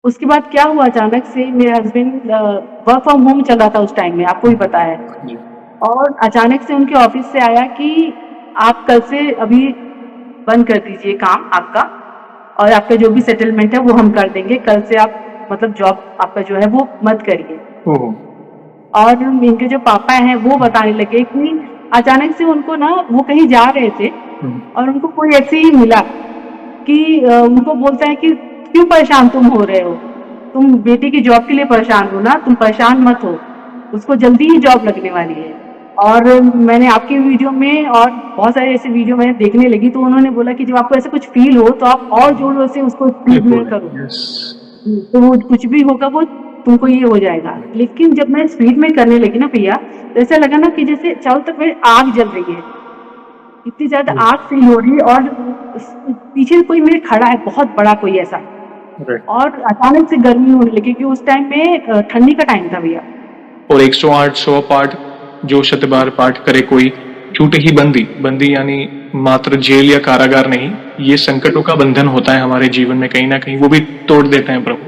उसके बाद क्या हुआ, अचानक से मेरे हस्बैंड वर्क फ्रॉम होम चल रहा था उस टाइम में, आपको भी पता है। जी। और अचानक से उनके ऑफिस से आया कि आप कल से अभी बंद कर दीजिए काम आपका, और आपका जो भी सेटलमेंट है वो हम कर देंगे, कल से आप मतलब जॉब आपका जो है वो मत करिए। ओहो! और इनके जो पापा हैं वो हुँ, बताने लगे कि अचानक से उनको ना, वो कहीं जा रहे थे हुँ, और उनको कोई ऐसे ही मिला कि उनको बोलता है कि क्यों परेशान तुम हो रहे हो, तुम बेटी की जॉब के लिए परेशान हो ना, तुम परेशान मत हो, उसको जल्दी ही जॉब लगने वाली है। और मैंने आपकी वीडियो में और बहुत सारे ऐसे वीडियो मैंने देखने लगी, तो उन्होंने बोला कि जब आपको ऐसा कुछ फील हो तो आप और जोरों से उसको ये स्पीड में बोले, करो। यस। तो वो कुछ भी होगा वो तुमको ये हो जाएगा। लेकिन जब मैं स्पीड में करने लगी ना भैया, तो ऐसा लगा ना कि जैसे चारों तरफ मेरी आग जल रही है, इतनी ज्यादा ओह! आग फील हो रही है, और पीछे कोई मेरे खड़ा है बहुत बड़ा कोई ऐसा। राइट। और अचानक से गर्मी होने लगी क्योंकि उस टाइम में ठंडी का टाइम था भैया। और 108 100 पाठ जो शतबार पाठ करे कोई, छूटे ही बंदी। बंदी यानी मात्र जेल या कारागार नहीं, ये संकटों का बंधन होता है हमारे जीवन में कहीं न कहीं, वो भी तोड़ देते हैं प्रभु।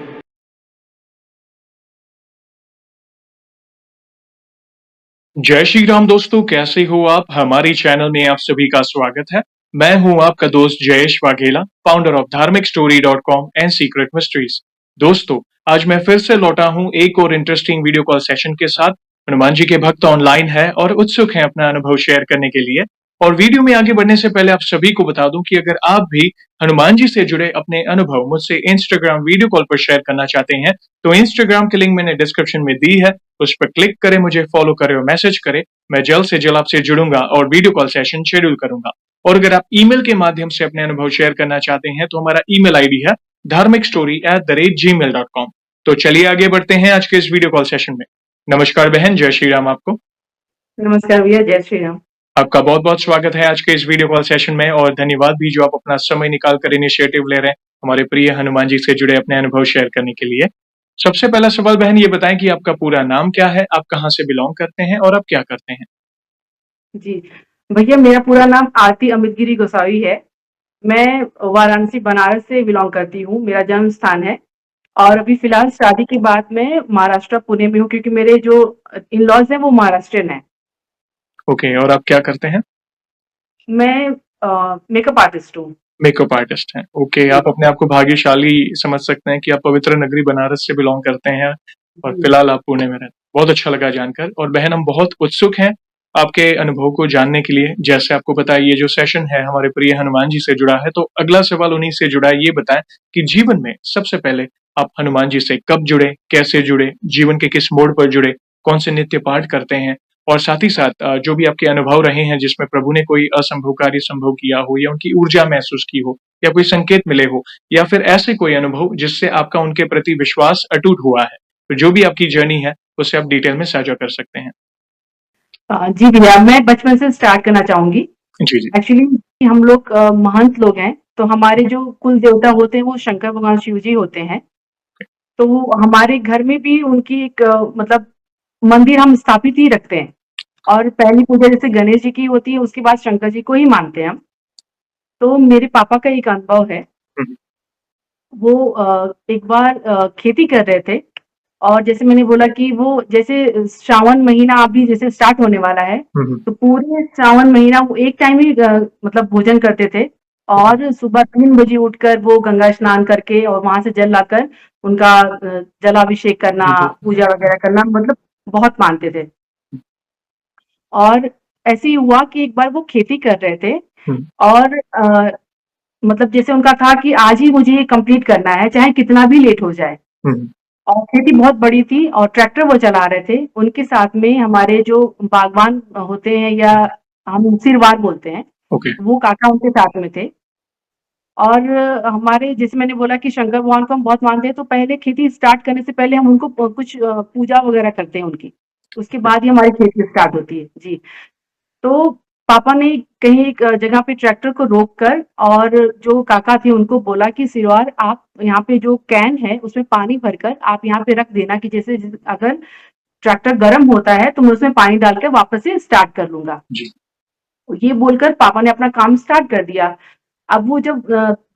जय श्री राम दोस्तों, कैसे हो आप? हमारे चैनल में आप सभी का स्वागत है। मैं हूं आपका दोस्त जयेश वाघेला, फाउंडर ऑफ धार्मिक स्टोरी.com एंड सीक्रेट मिस्ट्रीज। दोस्तों, आज मैं फिर से लौटा हूं एक और इंटरेस्टिंग वीडियो कॉल सेशन के साथ। हनुमान जी के भक्त ऑनलाइन है और उत्सुक हैं अपना अनुभव शेयर करने के लिए। और वीडियो में आगे बढ़ने से पहले आप सभी को बता दूं कि अगर आप भी हनुमान जी से जुड़े अपने अनुभव मुझसे इंस्टाग्राम वीडियो कॉल पर शेयर करना चाहते हैं, तो इंस्टाग्राम की लिंक मैंने डिस्क्रिप्शन में दी है, उस पर क्लिक करें, मुझे फॉलो करें और मैसेज करें। मैं जल्द से जल्द आपसे जुड़ूंगा और वीडियो कॉल सेशन शेड्यूल करूंगा। और अगर आप ईमेल के माध्यम से अपने अनुभव शेयर करना चाहते हैं, तो हमारा ईमेल आईडी है dharmikstory@gmail.com। तो चलिए आगे बढ़ते हैं आज के इस वीडियो कॉल सेशन में। नमस्कार बहन, जय श्री राम आपको। नमस्कार भैया, जय श्री राम। आपका बहुत बहुत स्वागत है आज के इस वीडियो कॉल सेशन में, और धन्यवाद भी जो आप अपना समय निकाल कर इनिशिएटिव ले रहे हैं हमारे प्रिय हनुमान जी से जुड़े अपने अनुभव शेयर करने के लिए। सबसे पहला सवाल बहन, ये बताएं कि आपका पूरा नाम क्या है, आप कहाँ से बिलोंग करते हैं और आप क्या करते हैं? जी भैया, मेरा पूरा नाम आरती अमित गिरी गोसावी है। मैं वाराणसी बनारस से बिलोंग करती हूँ, मेरा जन्म स्थान है। और अभी फिलहाल शादी के बाद मैं महाराष्ट्र पुणे में हूँ, क्योंकि मेरे जो इन लॉज हैं वो महाराष्ट्रियन है। ओके, और आप क्या करते हैं? मैं मेकअप आर्टिस्ट हूँ। मेकअप आर्टिस्ट हैं। ओके, जी आप अपने आप को भाग्यशाली समझ सकते हैं कि आप पवित्र नगरी बनारस से बिलोंग करते हैं और जी। फिलहाल आप पुणे में रहते हैं। बहुत अच्छा लगा जानकर। और बहन, हम बहुत उत्सुक हैं आपके अनुभव को जानने के लिए। जैसे आपको पता है, ये जो सेशन है हमारे प्रिय हनुमान जी से जुड़ा है, तो अगला सवाल उन्हीं से जुड़ा है। ये बताएं कि जीवन में सबसे पहले आप हनुमान जी से कब जुड़े, कैसे जुड़े, जीवन के किस मोड़ पर जुड़े, कौन से नित्य पाठ करते हैं, और साथ ही साथ जो भी आपके अनुभव रहे हैं जिसमें प्रभु ने कोई असंभव कार्य संभव किया हो, या उनकी ऊर्जा महसूस की हो, या कोई संकेत मिले हो, या फिर ऐसे कोई अनुभव जिससे आपका उनके प्रति विश्वास अटूट हुआ है, तो जो भी आपकी जर्नी है उसे आप डिटेल में साझा कर सकते हैं। जी भैया, मैं बचपन से स्टार्ट करना चाहूंगी। जी जी। एक्चुअली हम लोग महंत लोग हैं, तो हमारे जो कुल देवता होते हैं वो शंकर भगवान शिव जी होते हैं। तो हमारे घर में भी उनकी एक मतलब मंदिर हम स्थापित ही रखते हैं। और पहली पूजा जैसे गणेश जी की होती है, उसके बाद शंकर जी को ही मानते हैं हम। तो मेरे पापा का एक अनुभव है। हम्म, वो एक बार खेती कर रहे थे, और जैसे मैंने बोला कि वो जैसे श्रावण महीना अभी जैसे स्टार्ट होने वाला है, हम्म, तो पूरे श्रावण महीना वो एक टाइम ही मतलब भोजन करते थे। ओके, और सुबह 3 बजे उठकर वो गंगा स्नान करके और वहां से जल लाकर उनका जलाभिषेक करना, बिल्कुल। पूजा वगैरह करना, मतलब बहुत मानते थे। और ऐसे ही हुआ कि एक बार वो खेती कर रहे थे, हम्म, और मतलब जैसे उनका था कि आज ही मुझे ये कंप्लीट करना है, चाहे कितना भी लेट हो जाए। हम्म, और खेती बहुत बड़ी थी और ट्रैक्टर वो चला रहे थे, उनके साथ में हमारे जो बागवान होते हैं, या हम सिरवार बोलते हैं, ओके, वो काका उनके साथ में थे। और हमारे, जैसे मैंने बोला कि शंकर भगवान को हम बहुत मानते हैं, तो पहले खेती स्टार्ट करने से पहले हम उनको कुछ पूजा वगैरह करते हैं उनकी, उसके बाद ही हमारी खेती स्टार्ट होती है। जी। तो पापा ने कहीं एक जगह पे ट्रैक्टर को रोक कर, और जो काका थे उनको बोला कि सिरवार, आप यहाँ पे जो कैन है उसमें पानी भरकर आप यहाँ पे रख देना, कि जैसे अगर ट्रैक्टर गर्म होता है तो मैं उसमें पानी डालकर वापस से स्टार्ट कर लूंगा। जी, ये बोलकर पापा ने अपना काम स्टार्ट कर दिया। अब वो जब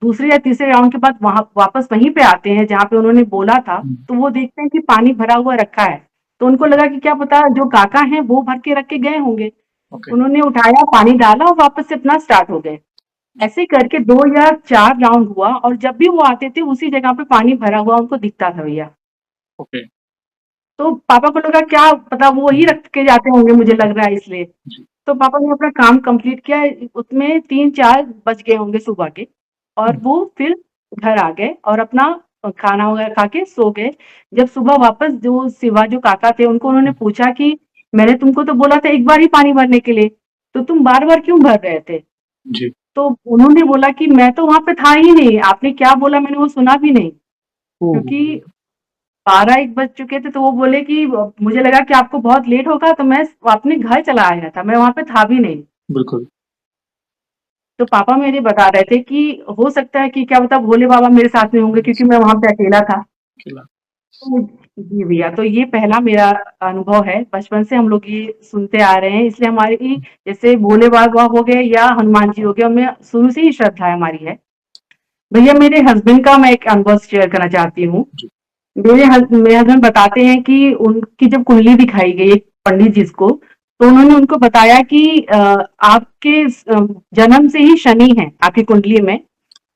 दूसरे या तीसरे राउंड के बाद वहाँ वापस वहीं पे आते हैं जहाँ पे उन्होंने बोला था, तो वो देखते हैं कि पानी भरा हुआ रखा है। तो उनको लगा कि क्या पता जो काका हैं वो भर के रख के गए होंगे। ओके। उन्होंने उठाया, पानी डाला और वापस से अपना स्टार्ट हो गए। ऐसे करके 2 या 4 राउंड हुआ और जब भी वो आते थे उसी जगह पे पानी भरा हुआ उनको दिखता था भैया। ओके। तो पापा को लगा क्या पता वो वही रख के जाते होंगे, मुझे लग रहा है इसलिए। जी। तो पापा ने अपना काम कंप्लीट किया, उसमें 3-4 बज गए होंगे सुबह के, और वो फिर घर आ गए और अपना खाना वगैरह खा के सो गए। जब सुबह वापस जो शिवा जो काका थे उनको उन्होंने पूछा कि मैंने तुमको तो बोला था एक बार ही पानी भरने के लिए, तो तुम बार-बार क्यों भर रहे थे? जी। तो उन्होंने बोला कि मैं तो वहाँ पे था ही नहीं, आपने क्या बोला मैंने वो सुना भी नहीं। ओह! क्योंकि 12-1 बज चुके थे, तो वो बोले कि मुझे लगा कि आपको बहुत लेट होगा तो मैं अपने घर चला आया था, मैं वहाँ पे था भी नहीं। बिल्कुल। तो पापा मेरे बता रहे थे कि हो सकता है कि क्या पता भोले बाबा मेरे साथ में होंगे क्योंकि मैं वहाँ पे अकेला था। खिला तो जी भैया, तो ये पहला मेरा अनुभव है, बचपन से हम लोग ये सुनते आ रहे हैं, इसलिए हमारी जैसे भोले बाबा हो गए या हनुमान जी हो गए, हमें शुरू से ही श्रद्धा हमारी है। भैया मेरे हस्बैंड का मैं एक अनुभव शेयर करना चाहती हूँ। जी। मेरे हस्बैंड बताते हैं कि उनकी जब कुंडली दिखाई गई एक पंडित जी को, तो उन्होंने उनको बताया कि आपके जन्म से ही शनि है आपकी कुंडली में।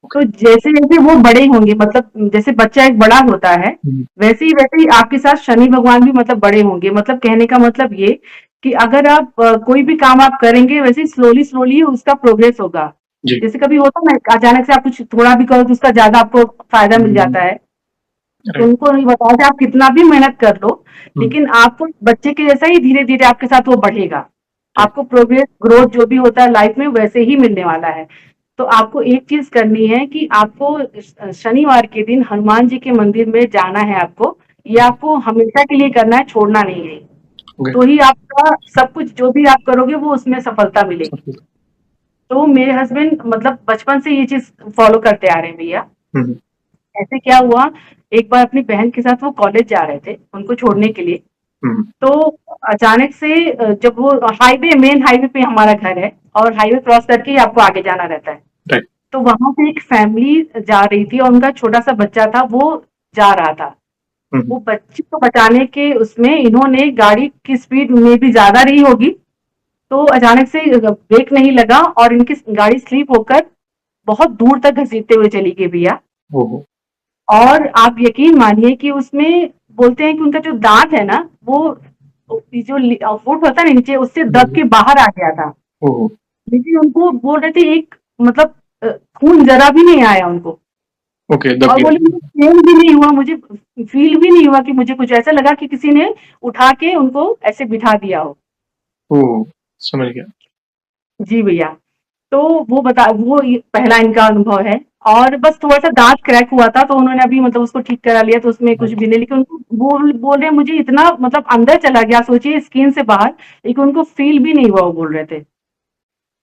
ओके। तो जैसे जैसे वो बड़े होंगे, मतलब जैसे बच्चा एक बड़ा होता है, हुँ। वैसे ही आपके साथ शनि भगवान भी मतलब बड़े होंगे। मतलब कहने का मतलब ये कि अगर आप कोई भी काम आप करेंगे वैसे ही स्लोली स्लोली उसका प्रोग्रेस होगा। जी। जैसे कभी होता है ना अचानक से आप कुछ थोड़ा भी करो तो उसका ज्यादा आपको फायदा मिल हुँ। जाता है। तो राइट। उनको नहीं बताया कि आप कितना भी मेहनत कर लो, हुँ। लेकिन आपको बच्चे के जैसा ही धीरे-धीरे आपके साथ वो बढ़ेगा। राइट। आपको प्रोग्रेस, ग्रोथ जो भी होता है लाइफ में वैसे ही मिलने वाला है। तो आपको एक चीज़ करनी है कि आपको शनिवार के दिन हनुमान जी के मंदिर में जाना है आपको। ये आपको हमेशा के लिए करना है, छोड़ना नहीं है। ओके। तो ही आपका सब कुछ जो भी आप करोगे वो उसमें सफलता मिलेगी। सफल। तो मेरे हस्बैंड मतलब बचपन से ये चीज़ फॉलो करते आ रहे हैं भैया। हुँ, हुँ। ऐसे क्या हुआ, एक बार अपनी बहन के साथ वो कॉलेज जा रहे थे, उनको छोड़ने के लिए। हुँ। तो अचानक से जब वो मेन हाईवे पे हमारा घर है और हाईवे क्रॉस करके ही आपको आगे जाना रहता है। राइट। तो वहाँ पे एक फैमिली जा रही थी और उनका छोटा-सा बच्चा था, वो जा रहा था। हुँ, हुँ। वो बच्चे को बचाने के उसमें इन्होंने गाड़ी की स्पीड में भी ज़्यादा रही होगी, तो अचानक से ब्रेक नहीं लगा और इनकी गाड़ी स्लिप होकर बहुत दूर तक घसीटते हुए चली गई भैया। ओहो! और आप यकीन मानिए कि उसमें बोलते हैं कि उनका जो दाँत है ना, वो जो फुट होता है ना नीचे, उससे दब जी। के बाहर आ गया था। ओहो! लेकिन उनको बोल रहे थे एक मतलब खून ज़रा भी नहीं आया उनको। ओके, दब और गया। बोले मुझे पेन भी नहीं हुआ, मुझे फ़ील भी नहीं हुआ कि मुझे कुछ ऐसा लगा कि किसी ने उठा के उनको ऐसे बिठा दिया हो। ओह! समझ गया। जी भैया। तो वो ये पहला इनका अनुभव है। और बस थोड़ा-सा दाँत क्रैक हुआ था, तो उन्होंने अभी मतलब उसको ठीक करा लिया, तो उसमें कुछ राइट। भी नहीं, लेकिन उनको बोल बोल रहे हैं मुझे इतना मतलब अंदर चला गया, सोचिए स्किन से बाहर, लेकिन उनको फ़ील भी नहीं हुआ, वो बोल रहे थे।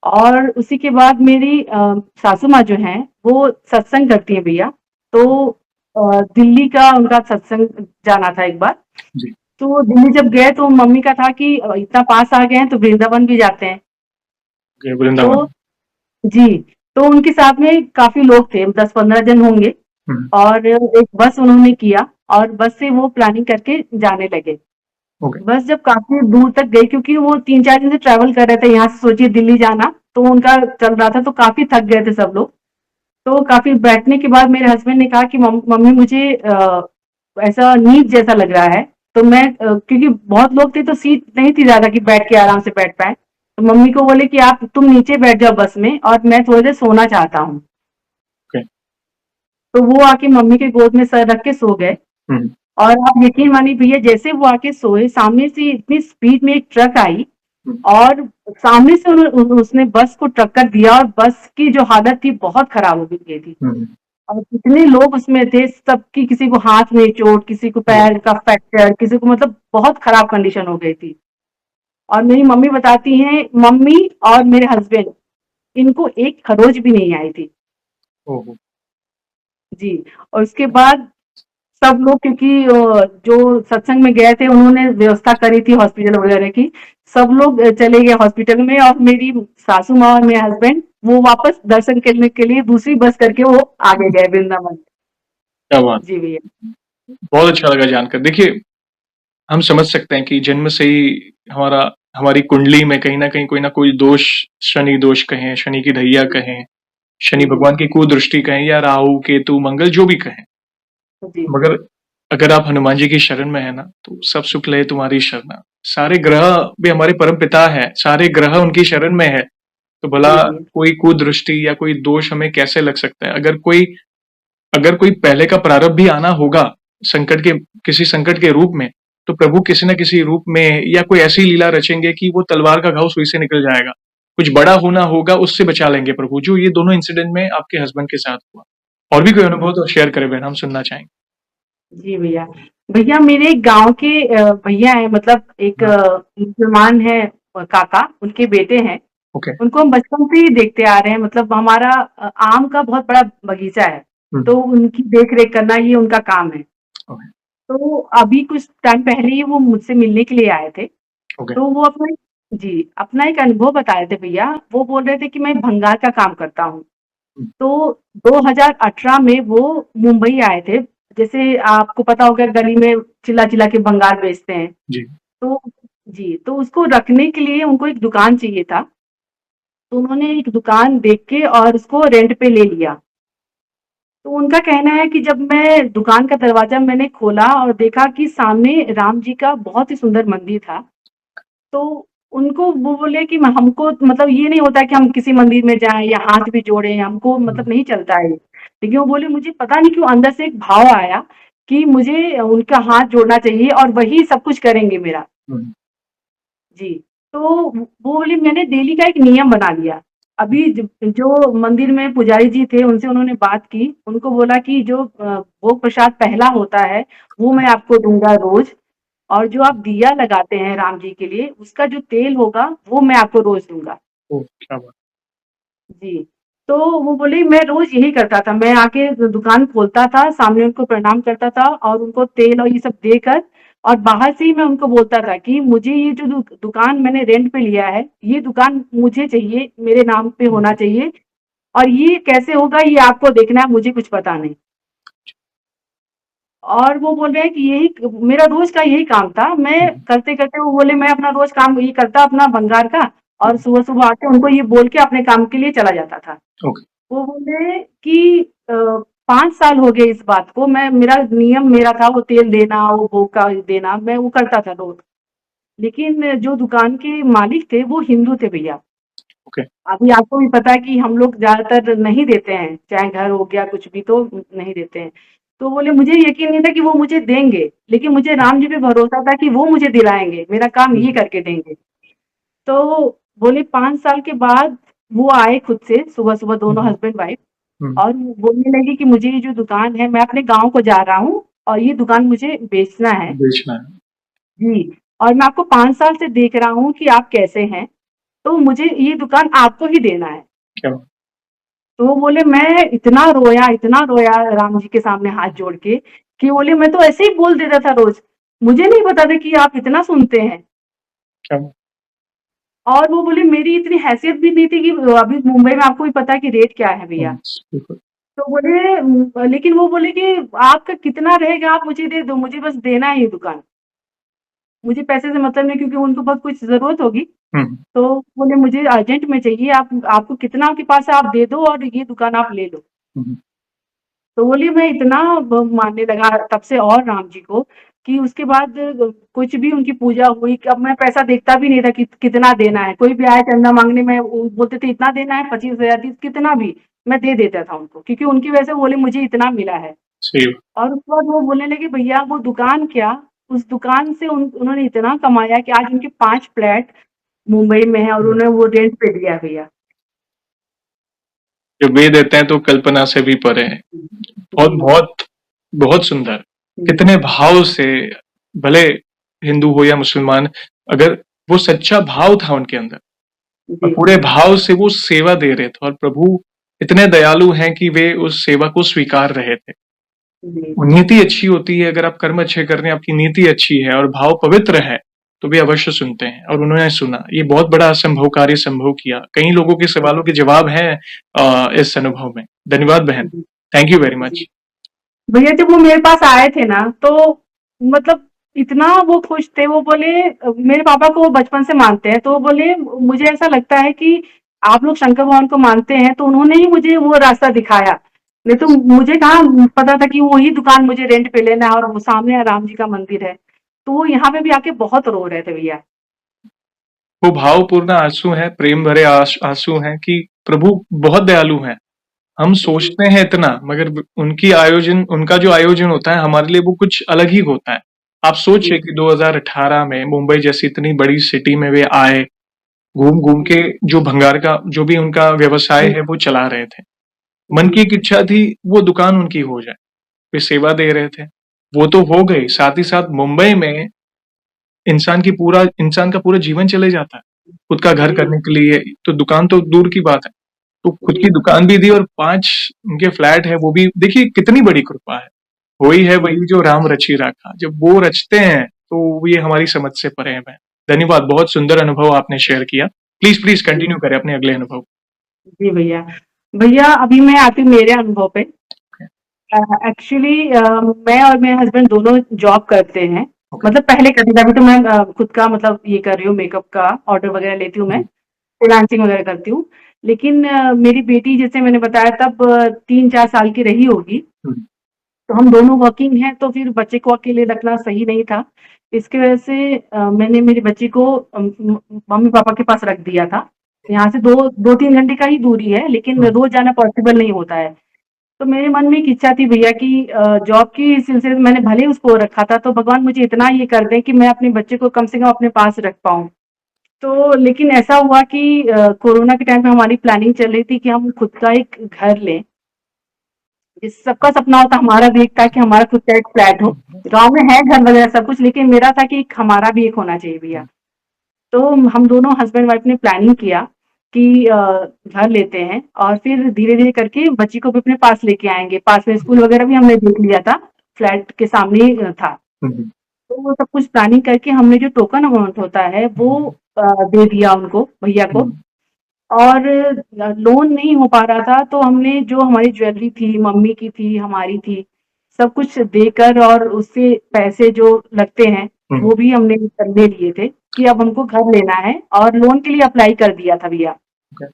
और उसी के बाद मेरी सासू माँ जो हैं, वो सत्संग करती हैं भैया। तो दिल्ली का उनका सत्संग जाना था एक बार। जी। तो दिल्ली जब गए तो मम्मी का था कि इतना पास आ गए हैं तो वृंदावन भी जाते हैं। ओके, तो वृंदावन। जी, तो उनके साथ में काफ़ी लोग थे, 10-15 जन होंगे। हुँ। और एक बस उन्होंने किया और बस से वो प्लानिंग करके जाने लगे। ओके। बस जब काफ़ी दूर तक गई, क्योंकि वो 3-4 दिन से ट्रैवल कर रहे थे, यहाँ से सोचिए दिल्ली जाना, तो उनका चल रहा था, तो काफ़ी थक गए थे सब लोग। तो काफ़ी बैठने के बाद मेरे हस्बैंड ने कहा कि मम्मी मुझे ऐसा नींद जैसा लग रहा है। तो मैं क्योंकि बहुत लोग थे तो सीट नहीं थी ज़्यादा कि बैठ के आराम से बैठ पाएँ। तो मम्मी को बोले कि आप तुम नीचे बैठ जाओ बस में और मैं थोड़ी देर सोना चाहता हूँ। ओके। तो वो आके मम्मी के गोद में सर रख के सो गए। हुँ। और आप यकीन मानिए भैया, जैसे वो आके सोए, सामने से इतनी स्पीड में एक ट्रक आई हुँ। और सामने से उसने बस को टक्कर दिया और बस की जो हालत थी बहुत खराब हो गई थी। हुँ। और जितने लोग उसमें थे सबकी, किसी को हाथ में चोट, किसी को ओह! पैर का फ्रैक्चर, किसी को मतलब बहुत खराब कंडीशन हो गई थी। और मेरी मम्मी बताती हैं, मम्मी और मेरे हस्बैंड, इनको एक खरोच भी नहीं आई थी। ओहो! जी। और उसके बाद सब लोग, क्योंकि जो सत्संग में गए थे उन्होंने व्यवस्था करी थी हॉस्पिटल वगैरह की, सब लोग चले गए हॉस्पिटल में और मेरी सासू माँ और मेरे हस्बैंड वो वापस दर्शन करने के लिए दूसरी बस करके वो आगे गए वृंदावन। क्या बात! जी भैया। बहुत अच्छा लगा जानकर। देखिए, हम समझ सकते हैं कि जन्म से ही हमारा हमारी कुंडली में कहीं न कहीं कोई न कोई दोष, शनि दोष कहें, शनि की ढैया कहें, शनि जी, भगवान की कुदृष्टि कहें या राहु, केतु, मंगल जो भी कहें। जी, मगर अगर आप हनुमान जी की शरण में है ना, तो सब सुख लहे तुम्हारी शरणा। सारे ग्रह भी हमारे परमपिता हैं, सारे ग्रह उनकी शरण में है, तो भला जी भैया। कोई कुदृष्टि या कोई दोष हमें कैसे लग सकता है? अगर कोई पहले का प्रारब्ध भी आना होगा, संकट के किसी संकट के रूप में, तो प्रभु किसी न किसी रूप में या कोई ऐसी लीला रचेंगे कि वो तलवार का घाव सुई से निकल जाएगा। कुछ बड़ा होना होगा, उससे बचा लेंगे प्रभु, जो ये दोनों इंसिडेंट में आपके हस्बैंड के साथ हुआ। और भी कोई अनुभव तो शेयर करें बहन, हम सुनना चाहेंगे। जी भैया। भैया मेरे गांव के भैया हैं, मतलब एक हाँ, मुसलमान है, काका, उनके बेटे हैं। ओके। उनको हम बचपन से ही देखते आ रहे हैं, मतलब हमारा आम का बहुत बड़ा बगीचा है, हुँ, तो उनकी देख रेख करना ये उनका काम है। ओके, तो अभी कुछ टाइम पहले ही वो मुझसे मिलने के लिए आए थे। ओके। तो वो अपना जी, अपना एक अनुभव बता रहे थे भैया। वो बोल रहे थे कि मैं भंगार का काम करता हूँ। हुँ, तो 2018 में वो मुंबई आए थे। जैसे आपको पता होगा गली में चिल्ला-चिल्ला के भंगार बेचते हैं। जी, तो जी, तो उसको रखने के लिए उनको एक दुकान चाहिए था। तो उन्होंने एक दुकान देख के और उसको रेंट पे ले लिया। तो उनका कहना है कि जब मैं दुकान का दरवाज़ा मैंने खोला और देखा कि सामने राम जी का बहुत ही सुंदर मंदिर था। तो उनको वो बोले कि म हमको मतलब ये नहीं होता कि हम किसी मंदिर में जाएँ या हाथ भी जोड़ें, हमको हुँ, मतलब नहीं चलता है ये। लेकिन वो बोले मुझे पता नहीं क्यों अंदर से एक भाव आया कि मुझे उनका हाथ जोड़ना चाहिए और वही सब कुछ करेंगे मेरा। हुँ, जी, तो वो बोले मैंने डेली का एक नियम बना लिया। अभी ज जो मंदिर में पुजारी जी थे उनसे उन्होंने बात की, उनको बोला कि जो भोग प्रसाद पहला होता है, वो मैं आपको दूँगा रोज़। और जो आप दिया लगाते हैं राम जी के लिए, उसका जो तेल होगा, वो मैं आपको रोज़ दूँगा। ओह! क्या बात! जी, तो वो बोले मैं रोज़ यही करता था, मैं आके दुकान खोलता था, सामने उनको प्रणाम करता था और उनको तेल और ये सब देकर और बाहर से ही मैं उनको बोलता था कि मुझे ये जो दुकान मैंने रेंट पे लिया है, ये दुकान मुझे चाहिए, मेरे नाम पे हुँ, होना चाहिए और ये कैसे होगा ये आपको देखना है, मुझे कुछ पता नहीं। और वो बोल रहे हैं कि यही मेरा रोज़ का यही काम था। मैं हुँ, करते-करते वो बोले मैं अपना रोज़ काम ये करता अपना भंगार का और हुँ, सुबह-सुबह आके उनको ये बोल के अपने काम के लिए चला जाता था। ओके, वो बोले कि 5 साल हो गए इस बात को, मैं मेरा नियम मेरा था वो तेल देना, वो भोग का देना, मैं वो करता था रोज़। लेकिन जो दुकान के मालिक थे वो हिंदू थे भैया। ओके, अभी आपको भी पता है कि हम लोग ज़्यादातर नहीं देते हैं, चाहे घर हो गया कुछ भी तो नहीं देते हैं। तो बोले मुझे यकीन नहीं था कि वो मुझे देंगे, लेकिन मुझे राम जी पे भरोसा था कि वो मुझे दिलाएँगे, मेरा काम हुँ, ये करके देंगे। तो बोले 5 साल के बाद वो आए खुद से सुबह-सुबह हुँ, दोनों हुँ, हस्बैंड-वाइफ हुँ, और वो बोलने लगे कि मुझे ये जो दुकान है मैं अपने गाँव को जा रहा हूँ और ये दुकान मुझे बेचना है। बेचना है, जी, और मैं आपको 5 साल से देख रहा हूँ कि आप कैसे हैं, तो मुझे ये दुकान आपको ही देना है। क्या बात! तो वो बोले मैं इतना रोया राम जी के सामने हाथ जोड़ के कि बोले मैं तो ऐसे ही बोल देता था रोज़। मुझे नहीं पता था कि आप इतना सुनते हैं। क्या बात! और वो बोले मेरी इतनी हैसियत भी नहीं थी कि अभी मुंबई में आपको भी पता है कि रेट क्या है भैया। बिल्कुल, तो बोले लेकिन वो बोले कि आपका कितना रहेगा आप मुझे दे दो, मुझे बस देना है ये दुकान। मुझे पैसे से मतलब नहीं क्योंकि उनको बहुत कुछ ज़रूरत होगी। हुँ, तो बोले मुझे अर्जेंट में चाहिए आप आपको कितना आपके पास है आप दे दो और ये दुकान आप ले लो। हुँ, हुँ, तो बोली मैं इतना मानने लगा तब से और राम जी को कि उसके बाद कुछ भी उनकी पूजा हुई कि अब मैं पैसा देखता भी नहीं था कि कितना देना है। कोई भी आया चंदा माँगने में वो बोलते थे इतना देना है 25,000 कितना भी मैं दे देता था उनको क्योंकि उनकी वजह से बोले मुझे इतना मिला है। सही बात। और उसके बाद वो बोलने लगे भैया वो दुकान क्या उस दुकान से उन्होंने इतना कमाया कि आज उनके 5 फ्लैट मुंबई में है और हुँ, उन्हें वो रेंट पे दिया है भैया। जो वेद देते हैं तो कल्पना से भी परे हैं। बहुत जी, बहुत बहुत सुंदर। जी, कितने भाव से भले हिंदू हो या मुसलमान, अगर वो सच्चा भाव था उनके अंदर और जी, पूरे भाव से वो सेवा दे रहे थे और प्रभु इतने दयालु हैं कि वे उस सेवा को स्वीकार रहे थे। जी, नीति अच्छी होती है, अगर आप कर्म अच्छे कर रहे हैं, आपकी नीति अच्छी है और भाव पवित्र है, तो भी अवश्य सुनते हैं और उन्होंने सुना। ये बहुत बड़ा असंभव कार्य संभव किया। कई लोगों के सवालों के जवाब हैं इस अनुभव में। धन्यवाद बहन। जी, थैंक यू वेरी जी। मच। भैया जब वो मेरे पास आए थे ना, तो मतलब इतना वो खुश थे, वो बोले मेरे पापा को वो बचपन से मानते हैं, तो वो बोले मुझे ऐसा लगता है कि आप लोग शंकर भगवान को मानते हैं, तो उन्होंने ही मुझे वो रास्ता दिखाया। नहीं तो मुझे कहाँ पता था कि वही दुकान मुझे रेंट पे लेना है और वो सामने राम जी का मंदिर है। तो वो यहाँ पे भी आके बहुत रो रहे थे भैया। वो भावपूर्ण आंसू हैं, प्रेम भरे आंसू हैं कि प्रभु बहुत दयालु हैं। हम जी, सोचते हैं इतना, मगर उनका जो आयोजन होता है हमारे लिए वो कुछ अलग ही होता है। आप जी, सोचिए कि 2018 में मुंबई जैसी इतनी बड़ी सिटी में वे आए, घूम घूम जी, के जो भंगार का जो भी उनका व्यवसाय जी, है वो चला रहे थे। मन जी, की एक इच्छा थी वो दुकान उनकी हो जाए। वे सेवा दे रहे थे। वो तो हो गई, साथ ही साथ मुंबई में इंसान का पूरा जीवन चले जाता है खुद का घर जी, करने के लिए। तो दुकान तो दूर की बात है। तो खुद की जी, दुकान भी दी और 5 उनके फ्लैट है, वो भी देखिए कितनी बड़ी कृपा है। वही है, जी, वही जो राम रची राखा। जब वो रचते हैं तो ये हमारी समझ से परे है। धन्यवाद, बहुत सुंदर अनुभव आपने शेयर किया। प्लीज प्लीज जी, कंटिन्यू करें अपने अगले अनुभव। जी भैया। भैया अभी मैं आती हूँ मेरे अनुभव पे। एक्चुअली मैं और मेरे हस्बैंड दोनों जॉब करते हैं। ओके। मतलब पहले करती थी, अभी तो मैं खुद का मतलब ये कर रही हूँ, मेकअप का ऑर्डर वगैरह लेती हूँ मैं, जी। फ्रीलांसिंग वगैरह करती हूँ। लेकिन मेरी बेटी जैसे मैंने बताया तब 3-4 साल की रही होगी, हम्म, तो हम दोनों वर्किंग हैं, तो फिर बच्चे को अकेले रखना सही नहीं था। इसकी वजह से मैंने मेरी बच्ची को मम्मी-पापा के पास रख दिया था। यहाँ से 2-3 घंटे का ही दूरी है, लेकिन हम्म, रोज़ जाना पॉसिबल नहीं होता है। तो मेरे मन में एक इच्छा थी भैया कि जॉब की सिलसिले में मैंने भले ही उसको रखा था, तो भगवान मुझे इतना ये कर दें कि मैं अपने बच्चे को कम से कम अपने पास रख पाऊँ। तो लेकिन ऐसा हुआ कि कोरोना के टाइम पे हमारी प्लानिंग चल रही थी कि हम खुद का एक घर लें। जिस सबका सपना होता है, हमारा भी एक था कि हमारा खुद का एक फ्लैट हो। गाँव में है घर वगैरह सब कुछ, लेकिन मेरा था कि एक हमारा भी एक होना चाहिए भैया। तो हम दोनों हस्बैंड वाइफ ने प्लानिंग किया कि घर लेते हैं और फिर धीरे-धीरे करके बच्ची को भी अपने पास लेके आएँगे। पास में स्कूल वगैरह भी हमने देख लिया था, फ्लैट के सामने ही था। हम्म, तो वो सब कुछ प्लानिंग करके हमने जो टोकन अमाउंट होता है वो दे दिया उनको, भैया को। हम्म, और लोन नहीं हो पा रहा था, तो हमने जो हमारी ज्वेलरी थी, मम्मी की थी, हमारी थी, सब कुछ देकर और उससे पैसे जो लगते हैं, हम्म, वो भी हमने ले लिए थे कि अब हमको घर लेना है और लोन के लिए अप्लाई कर दिया था भैया। okay,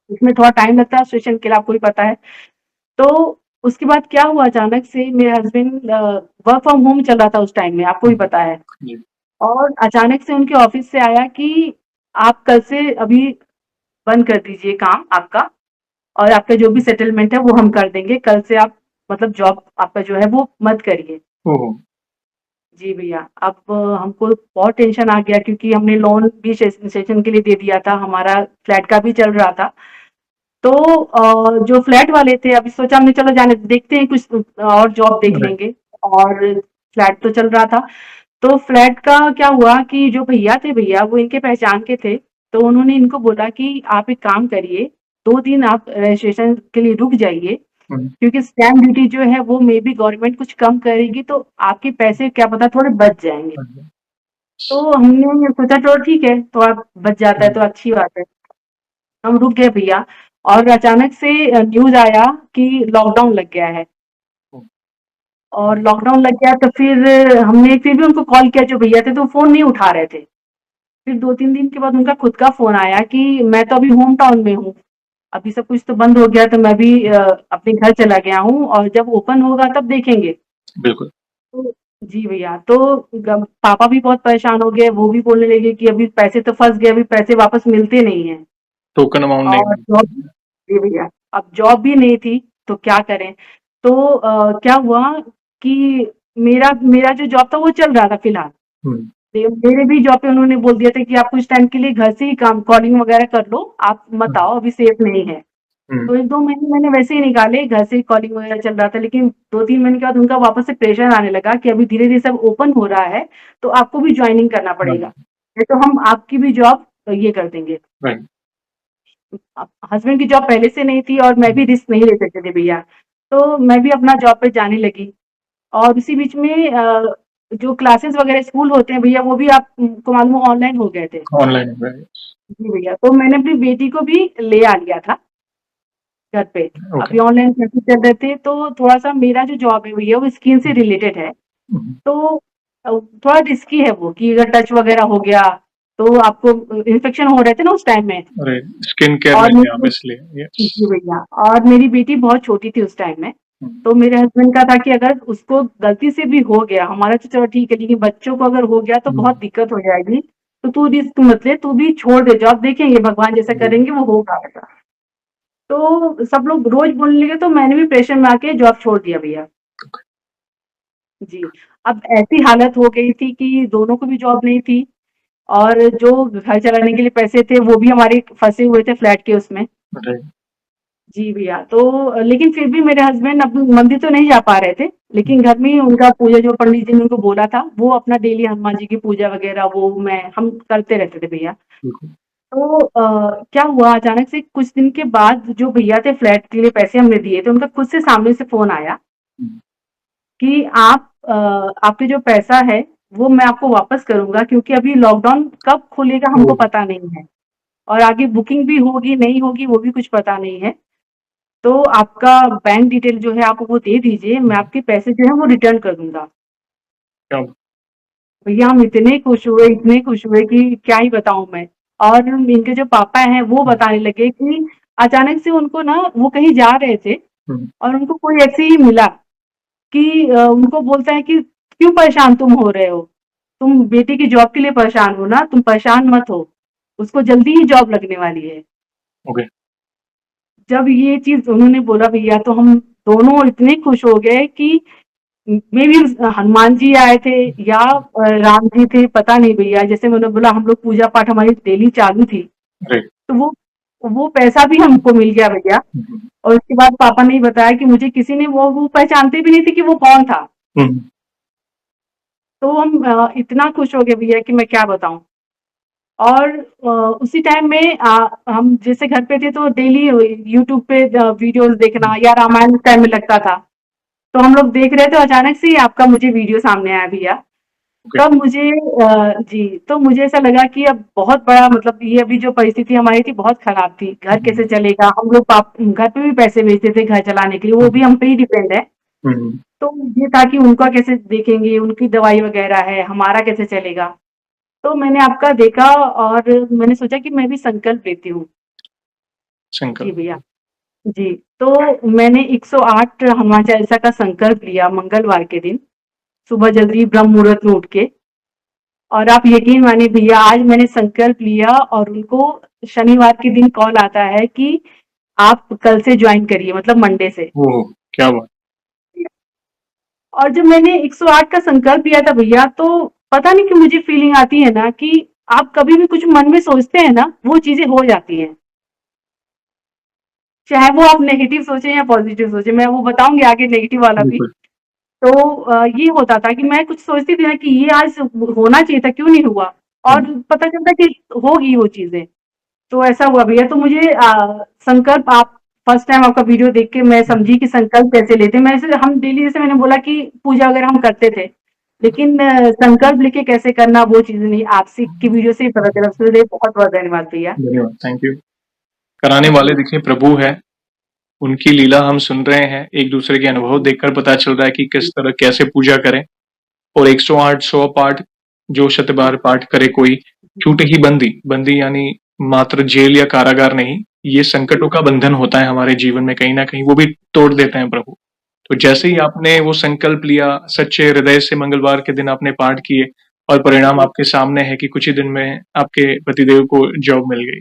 इसमें थोड़ा टाइम लगता है सिचुएशन के लिए, आपको भी पता है। तो उसके बाद क्या हुआ, अचानक से मेरे हस्बैंड वर्क फ्रॉम होम चल रहा था उस टाइम में, आपको भी हम्म, पता है। जी, और अचानक से उनके ऑफिस से आया कि आप कल से अभी बंद कर दीजिए काम आपका, और आपका जो भी सेटलमेंट है वो हम कर देंगे। कल से आप मतलब जॉब आपका जो है वो मत करिए। ओहो, जी भैया, अब हमको बहुत टेंशन आ गया क्योंकि हमने लोन भी सेशन के लिए दे दिया था, हमारा फ्लैट का भी चल रहा था। तो जो फ्लैट वाले थे, अभी सोचा हमने चलो जाने देखते हैं कुछ और जॉब देख राइट, लेंगे। और फ्लैट तो चल रहा था। तो फ्लैट का क्या हुआ कि जो भैया थे भैया, वो इनके पहचान के थे। तो उन्होंने इनको बोला कि आप एक काम करिए, 2 दिन आप रजिस्ट्रेशन के लिए रुक जाइए, हम्म, क्योंकि स्टैम्प ड्यूटी जो है वो मेबी गवर्नमेंट कुछ कम करेगी, तो आपके पैसे क्या पता थोड़े बच जाएँगे। हम्म, तो हमने सोचा चलो ठीक है, तो अब बच जाता है तो अच्छी बात है। हम रुक गए भैया, और अचानक से न्यूज़ आया कि लॉकडाउन लग गया है। और लॉकडाउन लग गया तो फिर हमने फिर भी उनको कॉल किया, जो भैया थे, तो फ़ोन नहीं उठा रहे थे। फिर 2-3 दिन के बाद उनका खुद का फ़ोन आया कि मैं तो अभी होम टाउन में हूँ। अभी सब कुछ तो बंद हो गया, तो मैं भी अपने घर चला गया हूँ और जब ओपन होगा तब देखेंगे। बिल्कुल। तो जी भैया, तो पापा भी बहुत परेशान हो गए, वो भी बोलने लगे कि अभी पैसे तो फंस गए, अभी पैसे वापस मिलते नहीं हैं। टोकन अमाउंट और नहीं। जॉब, जी भैया, अब जॉब भी नहीं थी, तो क्या करें। तो क्या हुआ कि मेरा मेरा जो जॉब था वो चल रहा था फिलहाल। हम्म, मेरे भी जॉब पे उन्होंने बोल दिया था कि आप कुछ टाइम के लिए घर से ही काम कॉलिंग वगैरह कर लो, आप मत हम्म, आओ, अभी सेफ नहीं है। हम्म, तो 1-2 महीने मैंने वैसे ही निकाले, घर से ही कॉलिंग वगैरह चल रहा था, लेकिन 2-3 महीने के बाद उनका वापस से प्रेशर आने लगा कि अभी धीरे-धीरे सब ओपन हो रहा है, तो आपको भी जॉइनिंग करना पड़ेगा, राइट, नहीं तो हम आपकी भी जॉब ये कर देंगे। राइट, हस्बैंड की जॉब पहले से नहीं थी और मैं भी रिस्क नहीं ले सकती थी भैया। तो मैं भी अपना जॉब पे जाने लगी। और उसी बीच में जो क्लासेस वगैरह स्कूल होते हैं भैया, वो भी आप को मालूम हो ऑनलाइन हो गए थे। ऑनलाइन हो गया। जी भैया, तो मैंने अपनी बेटी को भी ले आ लिया था घर पे। ओके। अभी ऑनलाइन क्लासेस चल रहे थे, तो थोड़ा-सा मेरा जो जॉब है भैया वो स्किन से रिलेटेड है। हम्म, तो थोड़ा रिस्की है वो, कि अगर टच वगैरह हो गया, तो आपको इन्फेक्शन हो रहे थे ना उस टाइम में। अरे स्किन केयर में और थे आप मेरी इसलिए, यस। जी भैया, और मेरी बेटी बहुत छोटी थी उस टाइम में। तो मेरे हस्बैंड का था कि अगर उसको गलती से भी हो गया, हमारा तो चलो ठीक है, लेकिन बच्चों को अगर हो गया तो बहुत दिक्कत हो जाएगी। तो तू रिस्क मत ले, तू भी छोड़ दे जॉब, देखेंगे भगवान जैसा करेंगे वो होगा ऐसा। तो सब लोग रोज बोलने लगे, तो मैंने भी प्रेशर में आके जॉब छोड़ दिया भैया। जी। अब ऐसी हालत हो गई थी कि दोनों को भी जॉब नहीं थी, और जो घर चलाने के लिए पैसे थे वो भी हमारे फंसे हुए थे फ्लैट के उसमें। राइट। जी भैया, तो लेकिन फिर भी मेरे हस्बैंड अब मंदिर तो नहीं जा पा रहे थे, लेकिन घर में ही उनका पूजा, जो पंडित जी ने उनको बोला था, वो अपना डेली हनुमान जी की पूजा वगैरह वो हम करते रहते थे भैया। बिल्कुल। तो क्या हुआ, अचानक से कुछ दिन के बाद जो भैया थे फ्लैट के लिए पैसे हमने दिए थे, उनका खुद से सामने से फ़ोन आया कि आपके जो पैसा है वो मैं आपको वापस करूँगा, क्योंकि अभी लॉकडाउन कब खुलेगा हमको पता नहीं है, और आगे बुकिंग भी होगी, नहीं होगी वो भी कुछ पता नहीं है। तो आपका बैंक डिटेल जो है आप वो दे दीजिए, मैं आपके पैसे जो है वो रिटर्न कर दूँगा। क्या? भैया हम इतने खुश हुए कि क्या ही बताऊँ मैं। और इनके जो पापा हैं वो बताने लगे कि अचानक से उनको ना, वो कहीं जा रहे थे और उनको कोई ऐसे ही मिला कि उनको बोलता है कि क्यों परेशान तुम हो रहे हो? तुम बेटी की जॉब के लिए परेशान हो ना, तुम परेशान मत हो। उसको जल्दी ही जॉब लगने वाली है। ओके। जब ये चीज़ उन्होंने बोला भैया, तो हम दोनों इतने खुश हो गए कि मे बी हनुमान जी आए थे या राम जी थे, पता नहीं भैया। जैसे मैंने बोला, हम लोग पूजा पाठ हमारी डेली चालू थी, राइट। तो वो पैसा भी हमको मिल गया भैया। और उसके बाद पापा ने ही बताया कि मुझे किसी ने, वो पहचानते भी नहीं थे कि वो कौन था। तो हम इतना खुश हो गए भैया कि मैं क्या बताऊँ। और उसी टाइम में हम जैसे घर पे थे, तो डेली यूट्यूब पे वीडियोज़ देखना, या रामायण उस टाइम में लगता था। तो हम लोग देख रहे थे, अचानक से ही आपका मुझे वीडियो सामने आया भैया। ओके। तब मुझे जी, तो मुझे ऐसा लगा कि अब बहुत बड़ा, मतलब ये अभी जो परिस्थिति हमारी थी बहुत खराब थी। घर कैसे चलेगा? हम लोग घर पे भी पैसे भेजते थे घर चलाने के लिए, वो भी हम पे ही डिपेंड है। तो ये था कि उनका कैसे देखेंगे, उनकी दवाई वगैरह है, हमारा कैसे चलेगा? तो मैंने आपका देखा और मैंने सोचा कि मैं भी संकल्प लेती हूँ। जी संकल्प। भैया। जी, तो मैंने 108 हनुमान चालीसा का संकल्प लिया मंगलवार के दिन, सुबह जल्दी ब्रह्म मुहूर्त में उठ के। और आप यकीन मानिए भैया, आज मैंने संकल्प लिया और उनको शनिवार के दिन कॉल आता है कि आप कल से ज्वाइन करिए, मतलब मंडे से। ओह! क्या बात! और जब मैंने 108 का संकल्प लिया था भैया, तो पता नहीं क्यों मुझे फीलिंग आती है ना कि आप कभी भी कुछ मन में सोचते हैं ना, वो चीजें हो जाती हैं। चाहे वो आप नेगेटिव सोचें या पॉजिटिव सोचें, मैं वो बताऊंगी आगे नेगेटिव वाला भी। बिल्कुल। तो ये होता था कि मैं कुछ सोचती थी ना कि ये आज होना चाहिए था, क्यों नहीं हुआ? और पता चलता कि होगी वो चीजें। तो ऐसा हुआ भैया, तो मुझे संकल्प, आप फर्स्ट टाइम आपका वीडियो देख के मैं समझी कि संकल्प कैसे लेते हैं। मैं ऐसे, हम डेली, जैसे मैंने बोला कि पूजा वगैरह हम करते थे, लेकिन संकल्प लेके कैसे करना वो चीज़ नहीं, आपसे की वीडियो से ही पता चला। उसके लिए बहुत-बहुत धन्यवाद भैया। धन्यवाद, थैंक यू। कराने वाले जी, देखिए प्रभु हैं, उनकी लीला हम सुन रहे हैं, एक-दूसरे के अनुभव देखकर पता चल रहा है कि किस तरह कैसे पूजा करें। और 108 100 पाठ, जो शत बार पाठ करे कोई, छूटे ही बंदी। बंदी यानी मात्र जेल या कारागार नहीं, ये संकटों का बंधन होता है हमारे जीवन में कहीं न कहीं, वो भी तोड़ देते हैं प्रभु। तो जैसे ही जी, आपने वो संकल्प लिया, सच्चे हृदय से मंगलवार के दिन आपने पाठ किए और परिणाम जी, आपके सामने है कि कुछ ही दिन में आपके पतिदेव को जॉब मिल गई।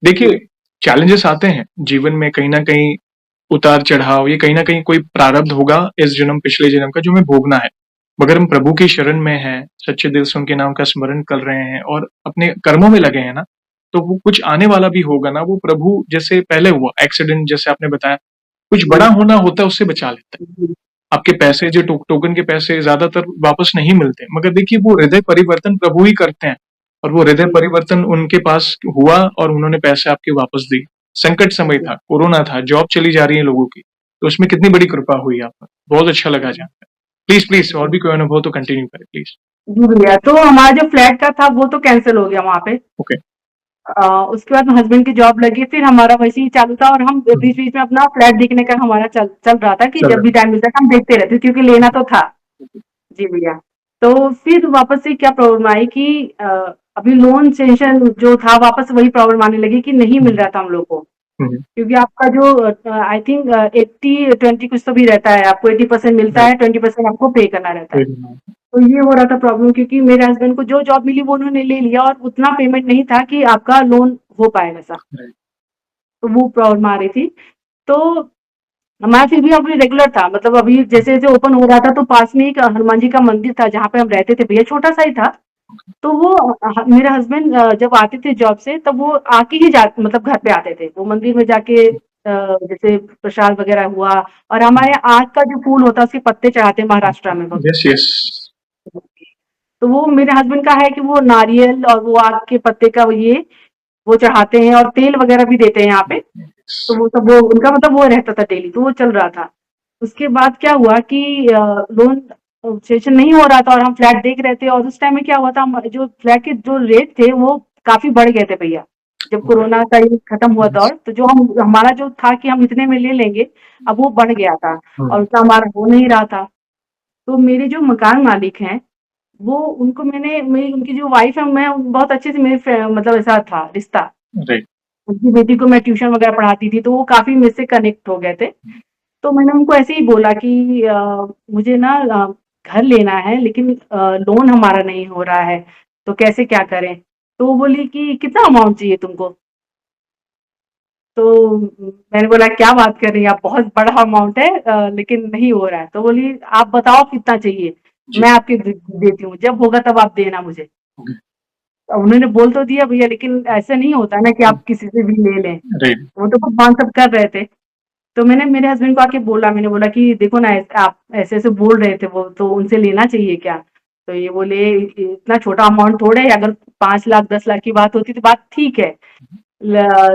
देखिए, जी, चैलेंजेस आते हैं जीवन में कहीं न कहीं, उतार-चढ़ाव, ये कहीं न कहीं कोई प्रारब्ध होगा इस जन्म, पिछले जन्म का, जो हमें भोगना है। मगर हम प्रभु की शरण में हैं, सच्चे दिल से उनके नाम का स्मरण कर रहे हैं और अपने कर्मों में लगे हैं ना, तो वो कुछ आने वाला भी होगा ना, वो प्रभु जैसे पहले हुआ, एक्सीडेंट जैसे आपने बताया, कुछ बड़ा जी, होना होता है उससे बचा लेता है। जी, आपके पैसे जो टोकन के पैसे ज़्यादातर वापस नहीं मिलते, मगर देखिए वो हृदय परिवर्तन प्रभु ही करते हैं और वो हृदय जी, परिवर्तन उनके पास हुआ और उन्होंने पैसे आपके वापस दिए। संकट समय था, कोरोना था, जॉब चली जा रही है लोगों की, तो उसमें कितनी बड़ी कृपा हुई आप पर। बहुत अच्छा लगा जानकर। प्लीज प्लीज, और भी कोई अनुभव तो कंटिन्यू करें प्लीज। जी भैया, तो हमारा जो फ्लैट का था वो तो कैंसिल हो गया वहाँ पे। ओके। उसके बाद हस्बैंड की जॉब लगी, फिर हमारा वैसे ही चालू था और हम बीच-बीच में अपना फ्लैट देखने का हमारा चल चल रहा था कि चल जब रहा भी टाइम मिलता था हम देखते रहते क्योंकि लेना तो था। है। जी भैया। तो फिर वापस से क्या प्रॉब्लम आई कि अभी लोन सेंक्शन जो था वापस वही प्रॉब्लम आने लगी कि नहीं मिल रहा था हम लोग को। हम्म, क्योंकि आपका जो आई थिंक 80-20 कुछ तो भी रहता है, आपको 80% मिलता राइट। है, 20% आपको पे करना रहता है। राइट। तो ये हो रहा था प्रॉब्लम क्योंकि मेरे हस्बैंड को जो जॉब मिली वो उन्होंने ले लिया और उतना पेमेंट नहीं था कि आपका लोन हो पाए वैसा। तो वो प्रॉब्लम आ रही थी। तो हमारा फिर भी अभी रेगुलर था, मतलब अभी जैसे-जैसे ओपन हो रहा था तो पास में एक हनुमान जी का मंदिर था जहाँ पे हम रहते थे भैया, छोटा-सा ही था। तो वो मेरे हस्बैंड जब आते थे जॉब से तब वो आके ही जा मतलब घर पे आते थे। वो मंदिर में जाके जैसे प्रसाद वगैरह हुआ और हमारे यहाँ आक का जो फूल होता है उसके पत्ते चढ़ाते हैं महाराष्ट्र में बहुत। Yes yes. तो वो मेरे हस्बैंड का है कि वो नारियल और वो आक के पत्ते का वो चढ़ाते हैं और तेल वगैरह भी देते हैं यहाँ पे। तो वो सब वो उनका मतलब वो रहता था डेली, तो वो चल रहा था। उसके बाद क्या हुआ कि लोन सेशन नहीं हो रहा था और हम फ्लैट देख रहे थे और उस टाइम में क्या हुआ था जो फ्लैट के जो रेट थे वो काफ़ी बढ़ गए थे भैया। जब कोरोना का ये खत्म हुआ दौर तो जो हम हमारा जो था कि हम इतने में ले लेंगे, अब वो बढ़ गया था और उतना हमारा हो नहीं रहा था। तो मेरे जो मकान मालिक हैं, वो उनको मैंने मेरी उनकी जो वाइफ़ है मैं बहुत अच्छे से मेरे मतलब ऐसा था रिश्ता। राइट। उनकी बेटी को मैं ट्यूशन वगैरह पढ़ाती थी, तो वो काफ़ी मेरे से कनेक्ट हो गए थे। तो मैंने उनको ऐसे ही बोला कि मुझे ना घर लेना है लेकिन लोन हमारा नहीं हो रहा है, तो कैसे क्या करें? तो वो बोली कि कितना अमाउंट चाहिए तुमको? तो मैंने बोला क्या बात कर रही हैं आप? बहुत बड़ा अमाउंट है लेकिन नहीं हो रहा है। तो बोली आप बताओ कितना चाहिए? जी। मैं आपके देती हूँ, जब होगा तब आप देना मुझे। ओके। उन्होंने बोल तो दिया भैया लेकिन ऐसा नहीं होता ना कि आप किसी से भी ले लें। राइट। वो तो भगवान सब कर रहे थे। तो मैंने मेरे हस्बैंड को आके बोला, मैंने बोला कि देखो ना आप ऐसे-ऐसे बोल रहे थे वो तो उनसे लेना चाहिए क्या? तो ये बोले इतना छोटा अमाउंट थोड़ा है, अगर 5 लाख 10 लाख की बात होती तो बात ठीक है।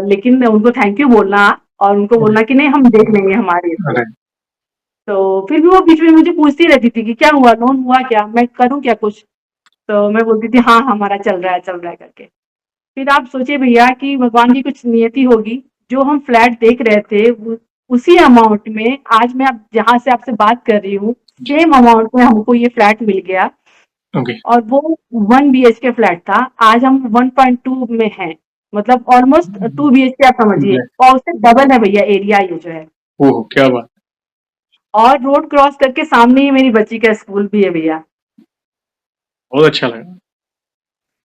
लेकिन उनको थैंक यू बोलना और उनको बोलना कि नहीं हम देख लेंगे हमारे इससे। राइट। तो फिर भी वो बीच में मुझे पूछती रहती थी कि क्या हुआ? लोन हुआ क्या? मैं करूँ क्या कुछ? तो मैं बोलती थी हाँ, हमारा चल रहा है करके। फिर आप सोचिए भैया कि भगवान की कुछ नियति होगी, जो हम फ्लैट देख रहे थे उसी अमाउंट में आज मैं अब जहाँ से आपसे बात कर रही हूँ, सेम अमाउंट में हमको ये फ्लैट मिल गया ओके। और वो 1 बीएचके फ्लैट था। आज हम 1.2 में हैं, मतलब ऑलमोस्ट 2 बीएचके आप समझिए और उससे डबल है भैया एरिया ये जो है। ओह क्या बात। और रोड क्रॉस करके सामने ही मेरी बच्ची का स्कूल भी है भैया। बहुत अच्छा लगा।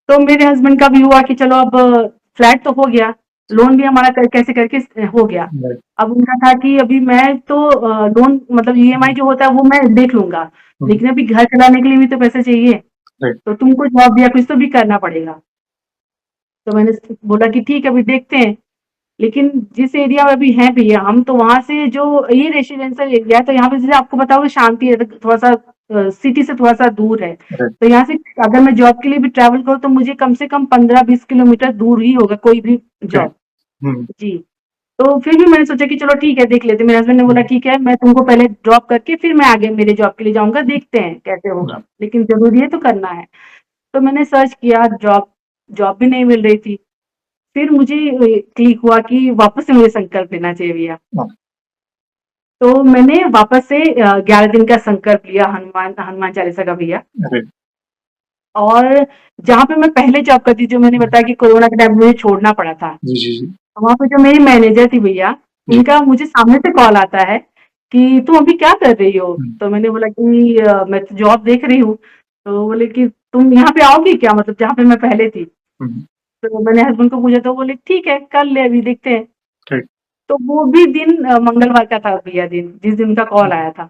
तो मेरे हस्बैंड का भी हुआ कि चलो अब फ्लैट तो हो गया, लोन भी हमारा कैसे करके हो गया। राइट। अब उनका था कि अभी मैं तो लोन मतलब ईएमआई जो होता है वो मैं देख लूंगा, लेकिन अभी घर चलाने के लिए भी तो पैसे चाहिए, राइट। तो तुमको जॉब या कुछ तो भी करना पड़ेगा। तो मैंने बोला कि ठीक है अभी देखते हैं। लेकिन जिस एरिया में अभी हैं भैया हम तो वहां से जो ये रेसिडेंशियल एरिया है तो यहाँ पे जैसे आपको पता होगा शांति है, तो थोड़ा सा सिटी से थोड़ा सा दूर है। राइट। तो यहाँ से अगर मैं जॉब के लिए भी ट्रैवल करूँ तो मुझे कम से कम 15-20 किलोमीटर दूर ही होगा कोई भी ओके। जॉब। जी। तो फिर भी मैंने सोचा कि चलो ठीक है देख लेते हैं। मेरे हस्बैंड ने बोला ठीक है मैं तुमको पहले ड्रॉप करके फिर मैं आगे मेरे जॉब के लिए जाऊंगा, देखते हैं कैसे होगा, लेकिन जरूरी है तो करना है। तो मैंने सर्च किया जॉब, जॉब भी नहीं मिल रही थी। फिर मुझे क्लिक हुआ कि वापस से मुझे संकल्प लेना चाहिए भैया। तो मैंने वापस से 11 दिन का संकल्प लिया हनुमान हनुमान चालीसा का भैया। राइट। और जहाँ पे मैं पहले जॉब करती जो मैंने बताया कि कोरोना के टाइम मुझे छोड़ना पड़ा था, जी जी जी। वहाँ पे जो मेरी मैनेजर थी भैया, जी। उनका मुझे सामने से कॉल आता है कि तुम अभी क्या कर रही हो? तो मैंने बोला कि मैं तो जॉब देख रही हूँ। तो बोले कि तुम यहाँ पे आओगी क्या, मतलब जहाँ पे मैं पहले थी? तो मैंने हस्बैंड को पूछा तो बोले ठीक है कर ले अभी देखते हैं। राइट। तो वो भी दिन मंगलवार का था भैया दिन, जिस दिन उनका कॉल आया था।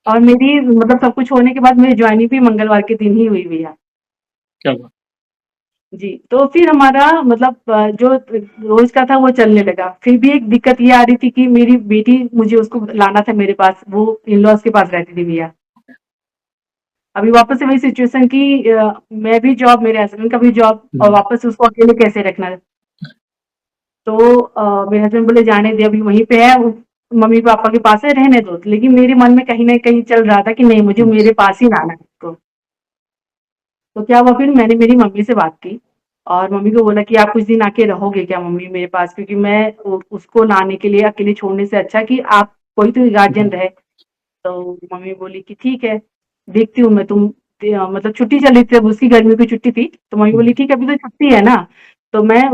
और मेरी मतलब सब कुछ होने के बाद मेरी ज्वाइनिंग भी मंगलवार के दिन ही हुई भैया। क्या बात। जी, तो फिर हमारा मतलब जो रोज़ का था वो चलने लगा। फिर भी एक दिक्कत ये आ रही थी कि मेरी बेटी मुझे उसको लाना था मेरे पास, वो इन-लॉज़ के पास रहती थी भैया। अभी वापस से वही सिचुएशन कि मैं भी जॉब, मेरे हस्बैंड का भी जॉब और वापस से उसको अकेले कैसे रखना है। तो मेरे हस्बैंड बोले जाने दे अभी वहीं पे है वो, मम्मी पापा के पास है, रहने दो। लेकिन मेरे मन में कहीं न कहीं चल रहा था कि नहीं, मुझे मेरे पास ही लाना है उसको। तो क्या हुआ, फिर मैंने मेरी मम्मी से बात की और मम्मी को बोला कि आप कुछ दिन आके रहोगे क्या मम्मी मेरे पास, क्योंकि मैं उसको लाने के लिए अकेले छोड़ने से अच्छा कि आप कोई तो गार्जियन रहे। तो मम्मी बोली कि ठीक है, देखती हूँ मैं। मतलब छुट्टी चल रही थी, अब उसकी गर्मी की छुट्टी थी, तो मम्मी बोली ठीक है, अभी तो छुट्टी है ना, तो मैं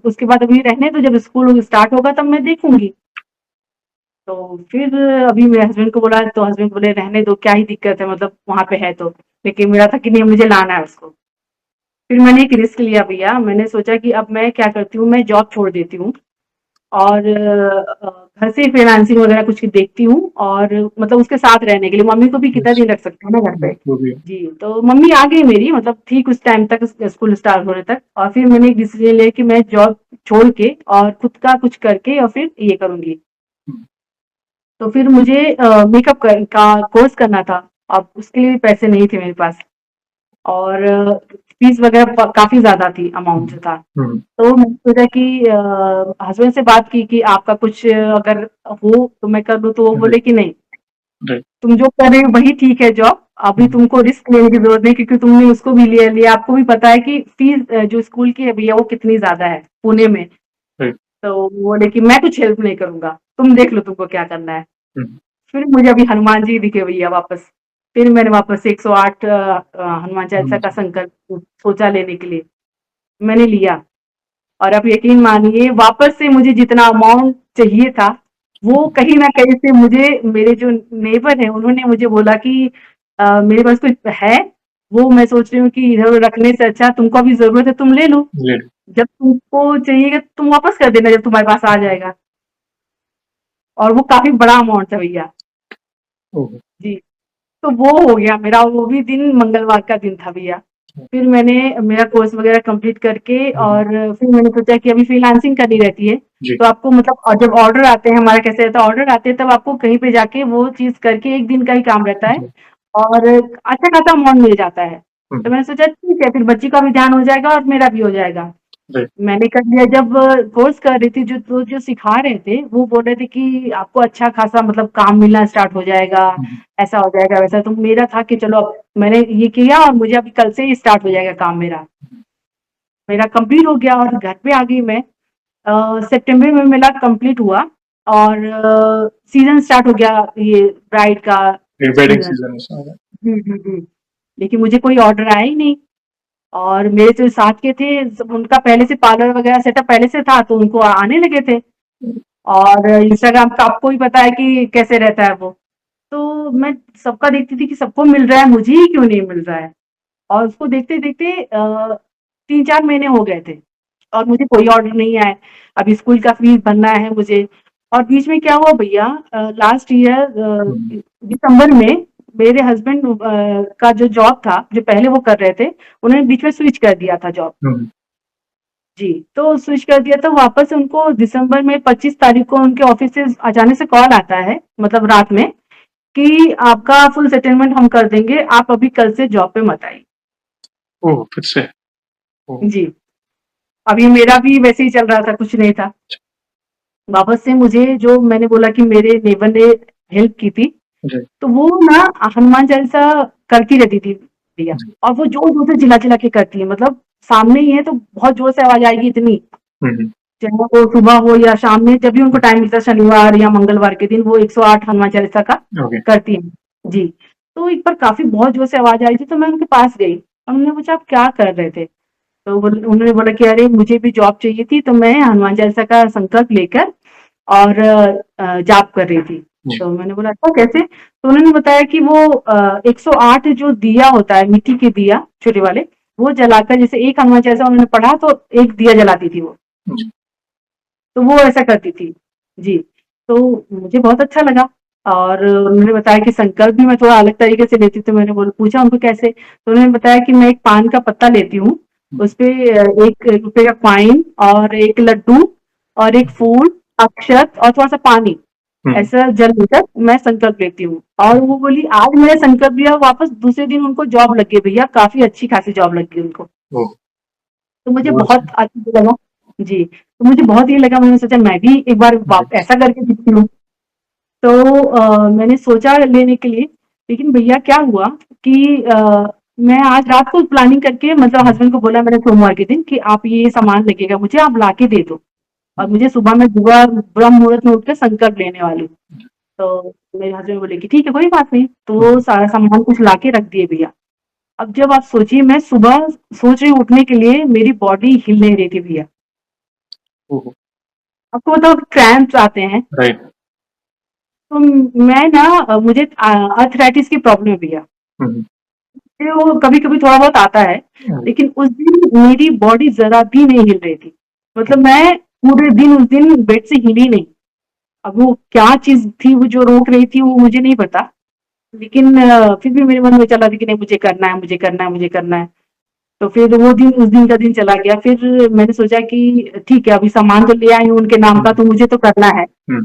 उसके बाद अभी रहने तो, जब स्कूल स्टार्ट होगा तब मैं देखूंगी। तो फिर अभी मेरे हस्बैंड को बोला तो हस्बैंड बोले रहने दो, क्या ही दिक्कत है, मतलब वहां पे है तो। लेकिन मेरा था कि नहीं, मुझे लाना है उसको। फिर मैंने एक रिस्क लिया भैया, मैंने सोचा कि अब मैं क्या करती हूँ, मैं जॉब छोड़ देती हूँ और घर से फ्रीलांसिंग वगैरह कुछ देखती हूँ, और मतलब उसके साथ रहने के लिए, मम्मी को भी कितना दिन रख सकते हैं ना घर पे। वो भी है। जी, तो मम्मी आ गई मेरी, मतलब ठीक उस टाइम तक, स्कूल स्टार्ट होने तक। और फिर मैंने एक डिसीजन लिया कि मैं जॉब छोड़ के और खुद का कुछ करके और फिर ये करूंगी। तो फिर मुझे मेकअप का कोर्स करना था। अब उसके लिए भी पैसे नहीं थे मेरे पास, और फीस वगैरह काफी ज्यादा थी, अमाउंट जो था। हम्म, तो मैंने सोचा कि हस्बैंड से बात की कि आपका कुछ अगर हो तो मैं कर लूँ, तो वो बोले राइट, कि नहीं, राइट, तुम जो कर रहे हो वही ठीक है जॉब, अभी तुमको रिस्क लेने की जरूरत नहीं, क्योंकि तुमने उसको भी लिया, आपको भी पता है कि फीस जो स्कूल की है भैया वो कितनी ज्यादा है पुणे में। राइट, तो वो बोले कि मैं कुछ हेल्प नहीं करूंगा, तुम देख लो तुमको क्या करना है। हम्म, फिर मुझे अभी हनुमान जी दिखे भैया वापस। फिर मैंने वापस से 108 हनुमान चालीसा का संकल्प सोचा लेने के लिए, मैंने लिया। और आप यकीन मानिए, वापस से मुझे जितना अमाउंट चाहिए था, वो कहीं ना कहीं से मुझे, मेरे जो नेबर है उन्होंने मुझे बोला कि मेरे पास कुछ है, वो मैं सोच रही हूँ कि इधर रखने से अच्छा, तुमको अभी जरूरत है तुम ले लो, ले लो। जब तुमको चाहिएगा तुम वापस कर देना, जब तुम्हारे पास आ जाएगा। और वो काफी बड़ा अमाउंट था भैया। ओहो, जी, तो वो हो गया मेरा, वो भी दिन मंगलवार का दिन था भैया। फिर मैंने मेरा कोर्स वगैरह कंप्लीट करके, और फिर मैंने सोचा कि अभी फ्रीलांसिंग करनी रहती है, जी, तो आपको मतलब, और जब ऑर्डर आते हैं, हमारा कैसे रहता है, ऑर्डर आते हैं तब आपको कहीं पे जाके वो चीज करके, एक दिन का ही काम रहता है जी, और अच्छा खासा अमाउंट मिल जाता है। तो हम्म, मैंने सोचा ठीक है, फिर बच्ची का भी ध्यान हो जाएगा और मेरा भी हो जाएगा। राइट, मैंने कर लिया। जब कोर्स कर रही थी, जो सिखा रहे थे वो बोल रहे थे कि आपको अच्छा खासा मतलब काम मिलना स्टार्ट हो जाएगा, ऐसा हो जाएगा वैसा। तो मेरा था कि चलो, अब मैंने ये किया और मुझे अभी कल से ही स्टार्ट हो जाएगा काम मेरा। मेरा कंप्लीट हो गया और घर पे आ गई मैं। सितंबर में मेरा कंप्लीट हुआ, और सीजन स्टार्ट हो गया, ये ब्राइड का वेडिंग सीजन। सीजन है सारा। लेकिन मुझे कोई ऑर्डर आया ही नहीं। और मेरे जो साथ के थे, उनका पहले से पार्लर वगैरह सेटअप पहले से था, तो उनको आने लगे थे। और इंस्टाग्राम का आपको भी पता है कि कैसे रहता है वो। तो मैं सबका देखती थी कि सबको मिल रहा है, मुझे ही क्यों नहीं मिल रहा है। और उसको देखते देखते 3-4 महीने हो गए थे और मुझे कोई ऑर्डर नहीं आया। अभी स्कूल का फीस भरना है मुझे। और बीच में क्या हुआ भैया, लास्ट ईयर दिसंबर में मेरे हस्बैंड का जो जॉब था, जो पहले वो कर रहे थे, उन्होंने बीच में स्विच कर दिया था जॉब। जी, तो स्विच कर दिया, तो वापस से उनको दिसंबर में 25 तारीख को उनके ऑफिस से अचानक से कॉल आता है, मतलब रात में, कि आपका फुल सेटलमेंट हम कर देंगे, आप अभी कल से जॉब पे मत आइए। ओह, फिर से। ओह, जी, अभी मेरा भी वैसे ही चल रहा था, कुछ नहीं था। वापस से मुझे, जो मैंने बोला कि मेरे नेबर ने हेल्प की थी, राइट, तो वो ना हनुमान चालीसा करती रहती थी भैया। और वो जोर जोर से चिल्ला चिल्ला के करती है, मतलब सामने ही है तो बहुत जोर से आवाज आएगी इतनी, हम्म, चाहे वो सुबह हो या शाम में, जब भी उनको टाइम मिलता है, शनिवार या मंगलवार के दिन, वो 108 हनुमान चालीसा का ओके, करती है। जी, तो एक बार काफी बहुत जोर से आवाज आई थी, तो मैं उनके पास गई और उन्होंने पूछा आप क्या कर रहे थे। तो उन्होंने बोला कि अरे मुझे भी जॉब चाहिए थी, तो मैं हनुमान चालीसा का संकल्प लेकर और जाप कर रही थी। जी, तो मैंने बोला अच्छा कैसे, तो उन्होंने बताया कि वो 108 जो दिया होता है, मिट्टी के दिया छोटे वाले, वो जलाकर, जैसे एक हनुमान चालीसा उन्होंने पढ़ा तो एक दिया जलाती थी वो। जी, तो वो ऐसा करती थी। जी, तो मुझे बहुत अच्छा लगा। और उन्होंने बताया कि संकल्प भी मैं थोड़ा अलग तरीके से लेती, तो मैंने बोला, पूछा उनको कैसे, तो उन्होंने बताया कि मैं एक पान का पत्ता लेती हूँ, उसपे 1 रुपए का कॉइन और एक लड्डू और एक फूल, अक्षत और थोड़ा सा पानी, हम्म, ऐसा जल लेकर मैं संकल्प लेती हूँ। और वो बोली आज मैंने संकल्प लिया, वापस दूसरे दिन उनको जॉब लग गई भैया, काफी अच्छी खासी जॉब लग गई उनको। ओह, तो मुझे बहुत बहुत सही, अच्छा लगा। जी, तो मुझे बहुत ये लगा, मैंने सोचा मैं भी एक बार राइट, ऐसा करके दिखती हूँ। तो मैंने सोचा लेने के लिए, लेकिन भैया क्या हुआ कि मैं आज रात को प्लानिंग करके मतलब हस्बैंड को बोला मैंने सोमवार के दिन कि आप ये सामान लगेगा मुझे, आप ला के दे दो। और मुझे सुबह में ब्रह्म मुहूर्त में उठ के संकल्प लेने वाली हूँ। तो मेरे हस्बैंड बोले कि ठीक है कोई बात नहीं, तो वो सारा सामान कुछ ला के रख दिए भैया। अब जब आप सोचिए, मैं सुबह सोच रही हूँ उठने के लिए, मेरी बॉडी हिल नहीं रही थी भैया। ओहो, आपको मतलब क्रैम्प्स आते हैं। राइट। तो मैं ना मुझे अर्थराइटिस की प्रॉब्लम है भैया। हम्म, मुझे वो कभी कभी थोड़ा बहुत आता है, लेकिन उस दिन मेरी बॉडी जरा भी नहीं हिल रही थी। मतलब मैं पूरे दिन उस दिन बेड से हिली नहीं। अब वो क्या चीज थी वो जो रोक रही थी वो मुझे नहीं पता, लेकिन फिर भी मेरे मन में चला था कि नहीं मुझे करना है, मुझे करना है, मुझे करना है। तो फिर वो दिन उस दिन का दिन चला गया। फिर मैंने सोचा कि ठीक है अभी सामान तो ले आई हूँ उनके नाम का, तो मुझे तो करना है। हम्म,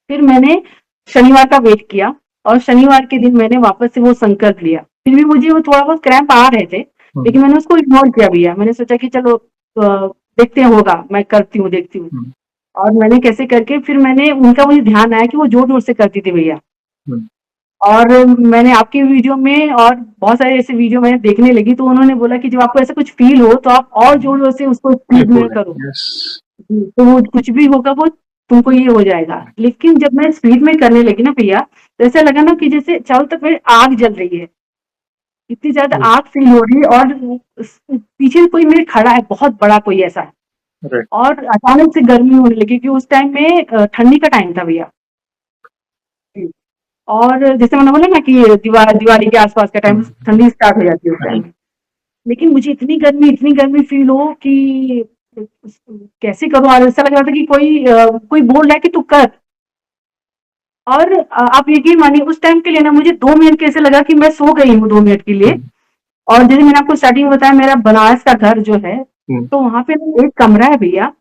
फिर मैंने शनिवार का वेट किया और शनिवार के दिन मैंने वापस से वो संकल्प लिया। फिर भी मुझे वो थोड़ा बहुत क्रैम्प आ रहे थे, हम्म, लेकिन मैंने उसको इग्नोर किया भैया। मैंने सोचा कि चलो देखते हैं होगा, मैं करती हूँ, देखती हूँ। हम्म, और मैंने कैसे करके फिर मैंने उनका मुझे ध्यान आया कि वो जोर जोर से करती थी भैया। हम्म, और मैंने आपके वीडियो में और बहुत सारे ऐसे वीडियो मैंने देखने लगी, तो उन्होंने बोला कि जब आपको ऐसा कुछ फील हो तो आप और जोर जोर से उसको ये स्पीड में बोले, करो। यस। तो वो कुछ भी होगा वो तुमको ये हो जाएगा। लेकिन जब मैं स्पीड में करने लगी ना भैया, तो ऐसा लगा ना कि जैसे चारों तरफ मेरी आग जल रही है। इतनी ज्यादा आग फील हो रही है और पीछे कोई मेरे खड़ा है, बहुत बड़ा कोई ऐसा है। राइट। और अचानक से गर्मी होने लगी क्योंकि उस टाइम में ठंडी का टाइम था भैया। और जैसे मैंने बोला ना कि दिवाली के आसपास का टाइम ठंडी स्टार्ट हो जाती है उस टाइम में। लेकिन मुझे इतनी गर्मी फील हो कि कैसे करूं, और ऐसा लग रहा था कि कोई बोल रहा है कि तू कर। और आप यकीन मानिए उस टाइम के लिए ना मुझे 2 मिनट कैसे लगा कि मैं सो गई हूँ 2 मिनट के लिए। और जैसे मैंने आपको स्टार्टिंग में बताया मेरा बनारस का घर जो है, तो वहां पे ना एक कमरा है भैया।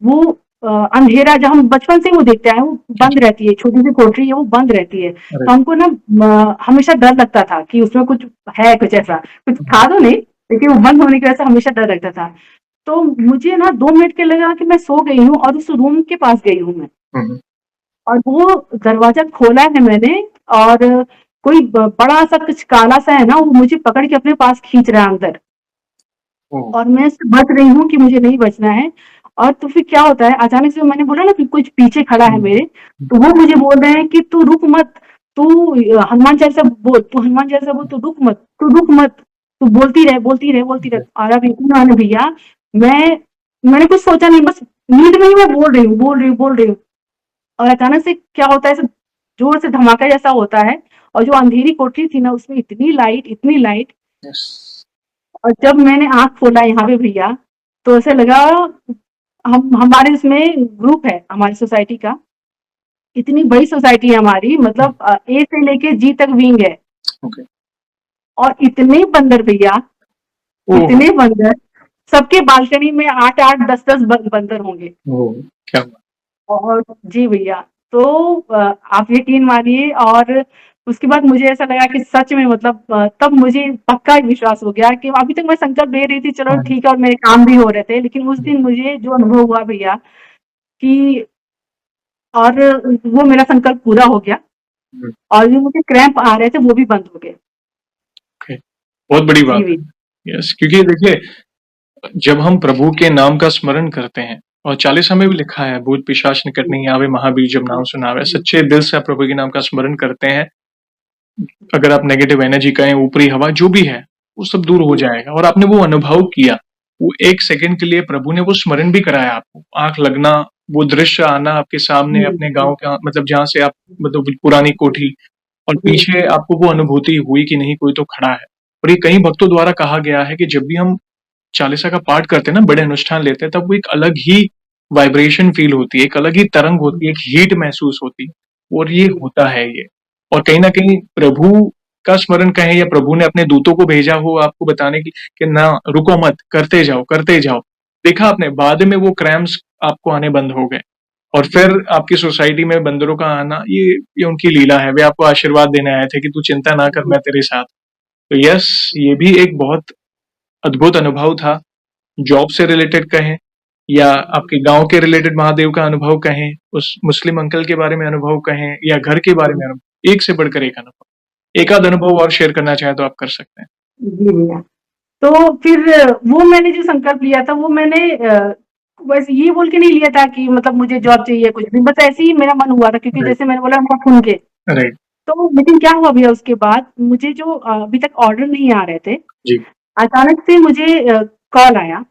वो अंधेरा, जहाँ हम बचपन से वो देखते आए, वो बंद रहती है, छोटी सी कोठरी है वो बंद रहती है। तो हमको ना हमेशा डर लगता था कि उसमें कुछ है, कुछ ऐसा कुछ था तो नहीं, लेकिन वो बंद होने की वजह से हमेशा डर लगता था। तो मुझे ना 2 मिनट के लगा कि मैं सो गई हूँ और उस रूम के पास गई हूँ मैं। और वो दरवाजा खोला है मैंने, और कोई बड़ा सा कुछ काला सा है ना, वो मुझे पकड़ के अपने पास खींच रहा है अंदर। और मैं इससे बच रही हूँ कि मुझे नहीं बचना है। और तो फिर क्या होता है, अचानक से मैंने बोला ना कि कुछ पीछे खड़ा है मेरे, तो वो मुझे बोल रहे हैं कि तू रुक मत, तू हनुमान चालीसा बोल, तू हनुमान चालीसा बोल, तू रुक मत, तू रुक मत, तू बोलती रहे, बोलती रहे, बोलती रहे। और अब यकीन मानो भैया, मैं मैंने कुछ सोचा नहीं, बस नींद में ही मैं बोल रही हूँ, बोल रही हूँ, बोल रही हूँ। और अचानक से क्या होता है, ऐसे जोर से धमाका जैसा होता है। और जो अंधेरी कोठरी थी ना उसमें इतनी लाइट, इतनी लाइट। और जब मैंने आँख खोला यहाँ पे भैया, तो ऐसा लगा, हम हमारे इसमें ग्रुप है हमारी सोसाइटी का। इतनी बड़ी सोसाइटी है हमारी, मतलब ए से लेके जी तक विंग है। ओके। और इतने बंदर भैया, ओह, इतने बंदर, सबके बालकनी में 8-8 10-10 बंदर होंगे। ओह, क्या हुआ? और जी भैया, तो आप यकीन मानिए, और उसके बाद मुझे ऐसा लगा कि सच में मतलब तब मुझे पक्का विश्वास हो गया कि अभी तक मैं संकल्प ले रही थी चलो ठीक है और मेरे काम भी हो रहे थे, लेकिन उस दिन मुझे जो अनुभव हुआ भैया कि, और वो मेरा संकल्प पूरा हो गया। हम्म, और जो मुझे क्रैम्प आ रहे थे वो भी बंद हो गए। ओके, बहुत बड़ी जी बात भैया। है। यस, क्योंकि देखिए, जब हम प्रभु के नाम का स्मरण करते हैं, और चालीसा में भी लिखा है, भूत पिशाच निकट नहीं आवे, महावीर जब नाम सुनावे, सच्चे दिल से आप प्रभु के नाम का स्मरण करते हैं, अगर आप नेगेटिव एनर्जी कहें, ऊपरी हवा जो भी है, वो सब दूर हो जाएगा। और आपने वो अनुभव किया, वो एक सेकंड के लिए प्रभु ने वो स्मरण भी कराया आपको, आंख लगना, वो दृश्य आना आपके सामने, अपने गांव का, मतलब जहां से आप, मतलब पुरानी कोठी, और पीछे आपको वो अनुभूति हुई कि नहीं कोई तो खड़ा है। और ये कई भक्तों द्वारा कहा गया है कि जब भी हम चालीसा का पाठ करते हैं ना, बड़े अनुष्ठान लेते हैं, तब वो एक अलग ही वाइब्रेशन फील होती है, एक अलग ही तरंग होती है, एक हीट महसूस होती है। और ये होता है ये। और कहीं ना कहीं प्रभु का स्मरण कहें, या प्रभु ने अपने दूतों को भेजा हो आपको बताने की कि ना रुको मत, करते जाओ, करते जाओ। देखा आपने, बाद में वो क्रैम्स आपको आने बंद हो गए। और फिर आपकी सोसाइटी में बंदरों का आना, ये उनकी लीला है, वे आपको आशीर्वाद देने आए थे कि तू चिंता ना कर, मैं तेरे साथ। तो यस, ये भी एक बहुत अद्भुत अनुभव था। जॉब से रिलेटेड कहें, या आपके गांव के रिलेटेड महादेव का अनुभव कहें, उस मुस्लिम अंकल के बारे में अनुभव कहें, या घर के बारे में अनुभव, एक से बढ़कर एक अनुभव, एक आध अनुभव और शेयर करना चाहें तो आप कर सकते हैं। जी भैया। तो फिर वो मैंने जो संकल्प लिया था वो मैंने बस ये बोल के नहीं लिया था कि मतलब मुझे जॉब चाहिए कुछ भी, बस ऐसे ही मेरा मन हुआ था, क्योंकि राइट, जैसे मैंने बोला हम सुन के। राइट, तो लेकिन क्या हुआ भैया, उसके बाद मुझे जो अभी तक ऑर्डर नहीं आ रहे थे, जी, अचानक से मुझे कॉल आया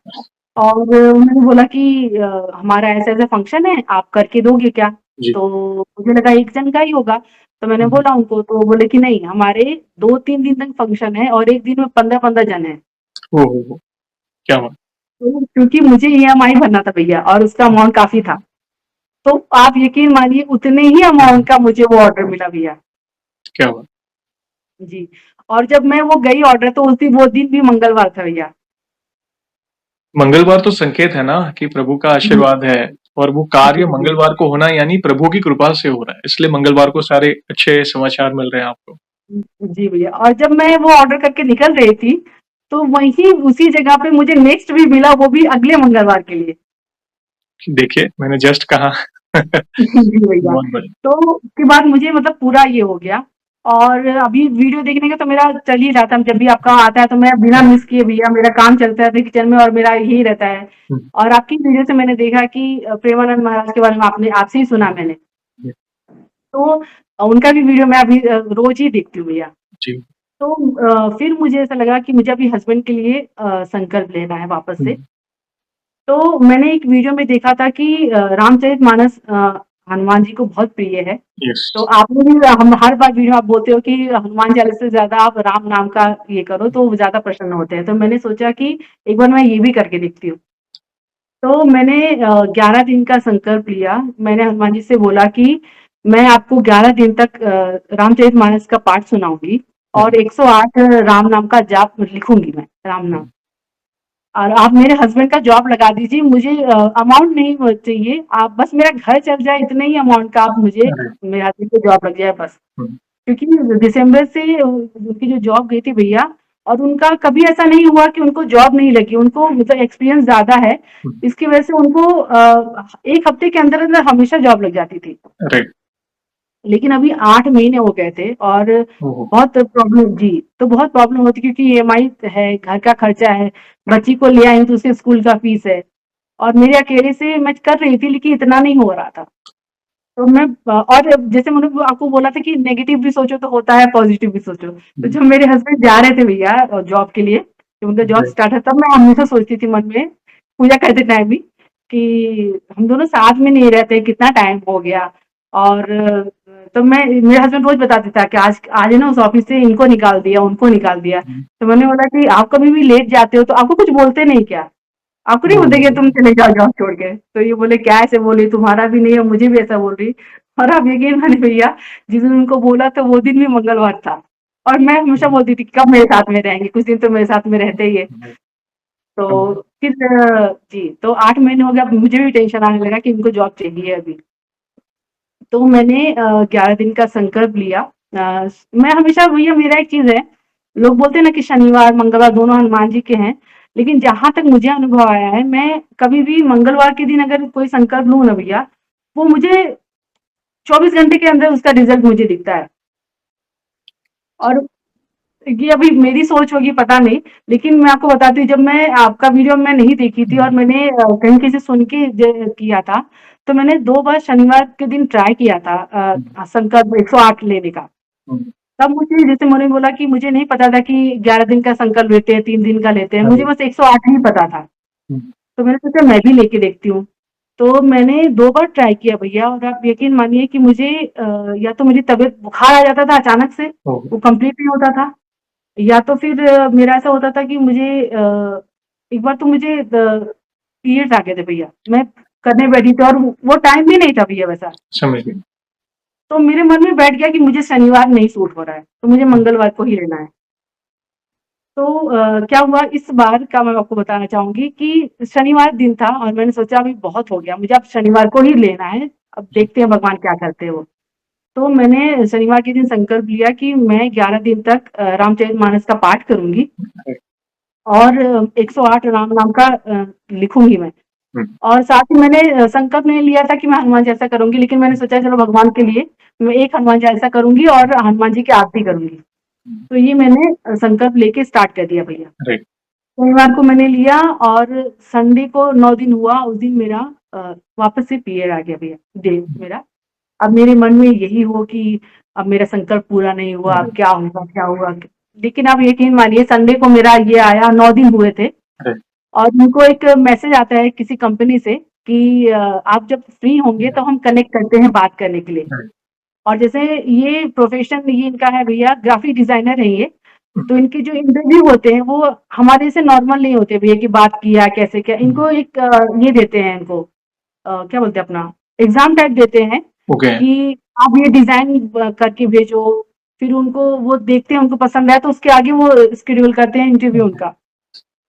और उन्होंने बोला कि हमारा ऐसा-ऐसा फंक्शन है, आप करके दोगे क्या? जी, तो मुझे लगा एक जन का ही होगा, तो मैंने हुँ, बोला उनको, तो बोले कि नहीं, हमारे 2-3 दिन तक फंक्शन है और 1 दिन में 15-15 जन हैं। हो, क्या बात! तो क्योंकि मुझे ईएमआई भरना था भैया और उसका अमाउंट काफ़ी था। तो आप यकीन मानिए उतने ही अमाउंट का मुझे वो ऑर्डर मिला भैया। क्या बात! जी। और जब मैं वो गई ऑर्डर, तो उस दिन, वो दिन भी मंगलवार था भैया। मंगलवार तो संकेत है ना कि प्रभु का जी, आशीर्वाद है, और वो कार्य जी, जी। मंगलवार को होना यानी प्रभु की कृपा से हो रहा है, इसलिए मंगलवार को सारे अच्छे समाचार मिल रहे हैं आपको। जी भैया, और जब मैं वो ऑर्डर करके निकल रही थी, तो वहीं उसी जगह पे मुझे नेक्स्ट भी मिला, वो भी अगले मंगलवार के लिए। देखिए, मैंने जस्ट कहा। जी भैया। बहुत बढ़िया। तो उसके बाद मुझे मतलब पूरा ये हो गया, और अभी वीडियो देखने का तो मेरा चल ही रहा था, जब भी आपका आता है तो मैं बिना मिस किए भैया, मेरा काम चलता रहता है किचन में और मेरा यही रहता है। हुँ, और आपकी वीडियो से मैंने देखा कि प्रेमानंद महाराज के बारे में आपने आपसे ही सुना मैंने। जी, तो उनका भी वीडियो मैं अभी रोज़ ही देखती हूँ भैया। जी, तो फिर मुझे ऐसा लगा कि मुझे अभी हस्बैंड के लिए संकल्प लेना है वापस हुँ, से। तो मैंने एक वीडियो में देखा था कि रामचरितमानस हनुमान जी को बहुत प्रिय है। यस, तो आपने भी, हम हर बार वीडियो आप बोलते हो कि हनुमान चालीसा से ज़्यादा आप राम नाम का ये करो तो वो ज़्यादा प्रसन्न होते हैं। तो मैंने सोचा कि एक बार मैं ये भी करके देखती हूँ। तो मैंने 11 दिन का संकल्प लिया। मैंने हनुमान जी से बोला कि मैं आपको 11 दिन तक रामचरितमानस का पाठ सुनाऊँगी हुँ, और 108 राम नाम का जाप लिखूँगी मैं, राम हुँ, नाम। और आप मेरे हस्बैंड का जॉब लगा दीजिए, मुझे अमाउंट नहीं चाहिए, आप बस मेरा घर चल जाए, इतने ही अमाउंट का आप मुझे, अरे! मेरे हस्बैंड को जॉब लग जाए बस। हुँ, क्योंकि दिसंबर से उनकी जो जॉब गई थी भैया, और उनका कभी ऐसा नहीं हुआ कि उनको जॉब नहीं लगी, उनको मतलब एक्सपीरियंस ज़्यादा है, हुँ, इसकी वजह से उनको 1 हफ्ते के अंदर-अंदर हमेशा जॉब लग जाती थी। राइट, लेकिन अभी 8 महीने हो गए थे और ओहो! बहुत प्रॉब्लम, जी, तो बहुत प्रॉब्लम होती, क्योंकि ईएमआई है, घर का खर्चा है, बच्ची को ले आई हूँ तो उसके स्कूल का फीस है, और मेरे अकेले से मैं कर रही थी लेकिन इतना नहीं हो रहा था। तो मैं और जैसे मैंने वो आपको बोला था कि नेगेटिव भी सोचो तो होता है, पॉजिटिव भी सोचो। तो हुँ, जब मेरे हस्बैंड जा रहे थे भैया जॉब के लिए, जब उनका जॉब राइट, स्टार्ट है, तब मैं हमेशा सोचती थी मन में, पूजा करते टाइम भी, कि हम दोनों साथ में नहीं रहते, कितना टाइम हो गया। और तो मैं, मेरा हस्बैंड रोज़ बताता था कि आज आज है ना उस ऑफिस से इनको निकाल दिया, उनको निकाल दिया। हुँ, तो मैंने बोला कि आप कभी भी लेट जाते हो तो आपको कुछ बोलते नहीं क्या? आपको नहीं बोलते कि ओह! तुम चले जाओ जॉब छोड़ के? तो ये बोले क्या ऐसे बोल रही, तुम्हारा भी नहीं है, मुझे भी ऐसा बोल रही। और आप यकीन मानिए भैया, जिस दिन उनको बोला तो वो दिन भी मंगलवार था। और मैं हमेशा हुँ, बोलती थी कब मेरे साथ में रहेंगे, कुछ दिन तो मेरे साथ में रहते ही है। राइट, तो फिर जी, तो 8 महीने हो गए, अब मुझे भी टेंशन आने लगा कि इनको जॉब चाहिए अभी। तो मैंने 11 दिन का संकल्प लिया। मैं हमेशा, भैया मेरा एक चीज़ है, लोग बोलते हैं ना कि शनिवार, मंगलवार दोनों हनुमान जी के हैं, लेकिन जहाँ तक मुझे अनुभव आया है, मैं कभी भी मंगलवार के दिन अगर कोई संकल्प लूँ ना भैया, वो मुझे 24 घंटे के अंदर उसका रिज़ल्ट मुझे दिखता है। और ये अभी मेरी सोच होगी पता नहीं, लेकिन मैं आपको बताती हूँ, जब मैं आपका वीडियो मैं नहीं देखी थी और हुँ, मैंने कहीं किसी सुन के किया था, तो मैंने 2 बार शनिवार के दिन ट्राई किया था हुँ, संकल्प 108 लेने का। हुँ, तब मुझे, जैसे मैंने बोला कि मुझे नहीं पता था कि 11 दिन का संकल्प लेते हैं, 3 दिन का लेते हैं, मुझे अरे! बस 108 ही पता था। हुँ, तो मैंने सोचा मैं भी लेके देखती हूँ। तो मैंने 2 बार ट्राई किया भैया, और आप यकीन मानिए कि मुझे या तो मेरी तबीयत, बुखार आ जाता था अचानक से, ओह! वो कंप्लीट नहीं होता था, या तो फिर मेरा ऐसा होता था कि मुझे एक बार तो मुझे पीरियड्स आ गए थे भैया। मैं करने बैठी थी और वो टाइम भी नहीं था भैया वैसा। समझ गया। तो मेरे मन में बैठ गया कि मुझे शनिवार नहीं सूट हो रहा है, तो मुझे हुँ, मंगलवार को ही लेना है। तो क्या हुआ इस बार का, मैं आपको बताना चाहूँगी कि शनिवार दिन था और मैंने सोचा अभी बहुत हो गया, मुझे अब शनिवार को ही लेना है, अब देखते हैं भगवान क्या करते हैं वो। तो मैंने शनिवार के दिन संकल्प लिया कि मैं 11 दिन तक रामचरितमानस का पाठ करूँगी राइट, और 108 राम नाम का लिखूँगी मैं। और साथ ही मैंने संकल्प नहीं लिया था कि मैं हनुमान चालीसा करूँगी, लेकिन मैंने सोचा चलो भगवान के लिए मैं एक हनुमान चालीसा करूँगी और हनुमान जी की आरती करूँगी। तो ये मैंने संकल्प लेके स्टार्ट कर दिया भैया। राइट। शनिवार को मैंने लिया और संडे को 9 दिन हुआ, उस दिन मेरा वापस से पीरियड आ गया भैया, डे मेरा। अब मेरे मन में यही हो कि अब मेरा संकल्प पूरा नहीं हुआ, अब क्या होगा, क्या हुआ? लेकिन आप यकीन मानिए संडे को मेरा ये आया, 9 दिन हुए थे राइट। और उनको एक मैसेज आता है किसी कंपनी से कि आप जब फ्री होंगे तो हम कनेक्ट करते हैं बात करने के लिए। राइट। और जैसे ये प्रोफेशन ये इनका है भैया, ग्राफिक डिजाइनर है ये, तो इनके जो इंटरव्यू होते हैं वो हमारे से नॉर्मल नहीं होते भैया कि बात किया कैसे क्या, इनको एक ये देते हैं इनको क्या बोलते हैं अपना एग्जाम टाइप देते हैं ओके। कि आप ये डिजाइन करके भेजो, फिर उनको वो देखते हैं, उनको पसंद आया तो उसके आगे वो शेड्यूल करते हैं इंटरव्यू उनका।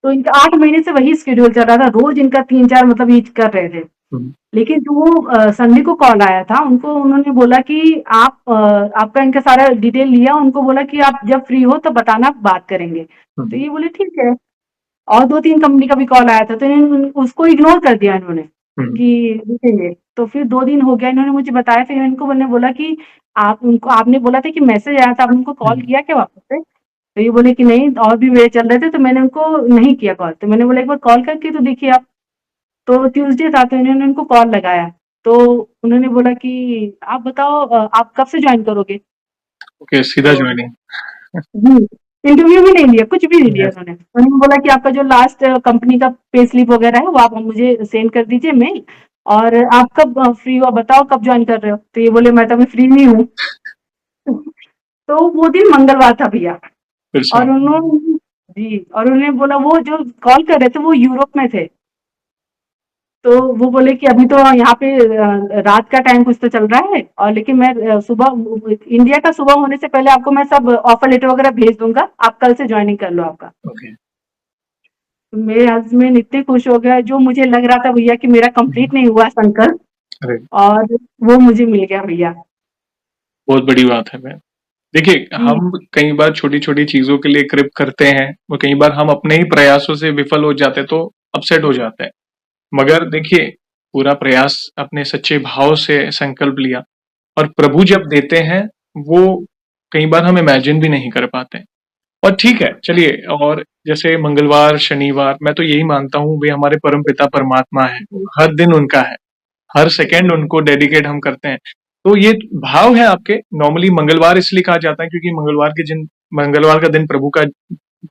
तो इनका 8 महीने से वही शेड्यूल चल रहा था, रोज इनका 3-4 मतलब ये कर रहे थे। लेकिन जो संडे को कॉल आया था उनको, उन्होंने बोला कि आप आपका इनका सारा डिटेल लिया, उनको बोला कि आप जब फ्री हो तो बताना, बात करेंगे। तो ये बोले ठीक है। और 2-3 कंपनी का भी कॉल आया था तो इन्होंने उसको इग्नोर कर दिया इन्होंने कि देखेंगे। तो फिर 2 दिन हो गया, इन्होंने मुझे बताया, फिर इनको मैंने बोला कि आप उनको, आपने बोला था कि मैसेज आया था, आपने उनको कॉल किया क्या वापस से? तो ये बोले कि नहीं, और भी मेरे चल रहे थे तो मैंने उनको नहीं किया कॉल। तो मैंने बोला एक बार कॉल करके तो देखिए आप। तो ट्यूसडे था तो इन्होंने उनको कॉल लगाया, तो उन्होंने बोला कि आप बताओ आप कब से ज्वाइन करोगे? ओके, सीधा तो ज्वाइनिंग। जी, इंटरव्यू भी नहीं लिया, कुछ भी नहीं लिया उन्होंने। उन्होंने बोला कि आपका जो लास्ट कंपनी का पे स्लिप वगैरह है वो आप मुझे सेंड कर दीजिए मेल, और आप कब फ्री हो बताओ कब ज्वाइन कर रहे हो? तो ये बोले मैं तो अभी फ्री नहीं हूँ। तो वो दिन मंगलवार था भैया। फिर और शाम। उन्होंने जी, और उन्होंने बोला, वो जो कॉल कर रहे थे वो यूरोप में थे। तो वो बोले कि अभी तो यहाँ पे रात का टाइम कुछ तो चल रहा है, और लेकिन मैं सुबह इंडिया का सुबह होने से पहले आपको मैं सब ऑफर लेटर वगैरह भेज दूंगा, आप कल से ज्वाइनिंग कर लो आपका। ओके। तो मेरे हस्बैंड इतने खुश हो गए, जो मुझे लग रहा था भैया कि मेरा कंप्लीट नहीं हुआ संकल्प, राइट। और वो मुझे मिल गया भैया। बहुत बड़ी बात है मैम। देखिए, जी हम कई बार छोटी-छोटी चीज़ों के लिए कृप करते हैं और कई बार हम अपने ही प्रयासों से विफल हो जाते हैं तो अपसेट हो जाते हैं। मगर देखिए, पूरा प्रयास अपने सच्चे भाव से संकल्प लिया और प्रभु जब देते हैं, वो कई बार हम इमेजिन भी नहीं कर पाते। और ठीक है, चलिए, और जैसे मंगलवार, शनिवार, मैं तो यही मानता हूँ वे हमारे परमपिता परमात्मा हैं। हर दिन उनका है, हर सेकंड उनको डेडिकेट हम करते हैं। तो ये भाव है आपके। नॉर्मली मंगलवार इसलिए कहा जाता है क्योंकि मंगलवार का दिन प्रभु का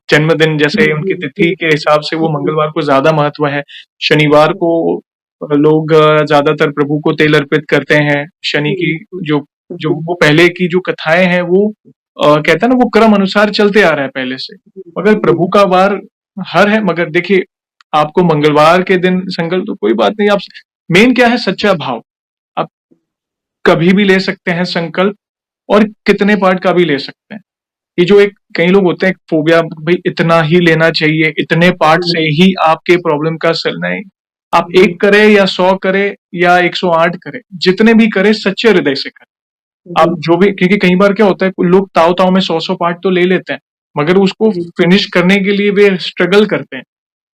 जन्मदिन, जैसे उनकी तिथि के हिसाब से वो मंगलवार को ज्यादा महत्व है। शनिवार को लोग ज्यादातर प्रभु को तेल अर्पित करते हैं। शनि की जो जो वो पहले की जो कथाएं हैं वो कहते हैं ना, वो क्रम अनुसार चलते आ रहा है पहले से। मगर प्रभु का वार हर है। मगर देखिए, आपको मंगलवार के दिन संकल्प तो कोई बात नहीं, आप मेन क्या है, सच्चा भाव। आप कभी भी ले सकते हैं संकल्प, और कितने पार्ट का भी ले सकते हैं। ये जो एक कई लोग होते हैं फोबिया, भाई इतना ही लेना चाहिए, इतने पार्ट से ही आपके प्रॉब्लम का सल नहीं। आप एक करे या 100 करे या 108 करे, जितने भी करे सच्चे हृदय से करें। आप जो भी, क्योंकि कई बार क्या होता है, लोग ताव ताव में 100 पार्ट तो ले लेते हैं, मगर उसको फिनिश करने के लिए वे स्ट्रगल करते हैं।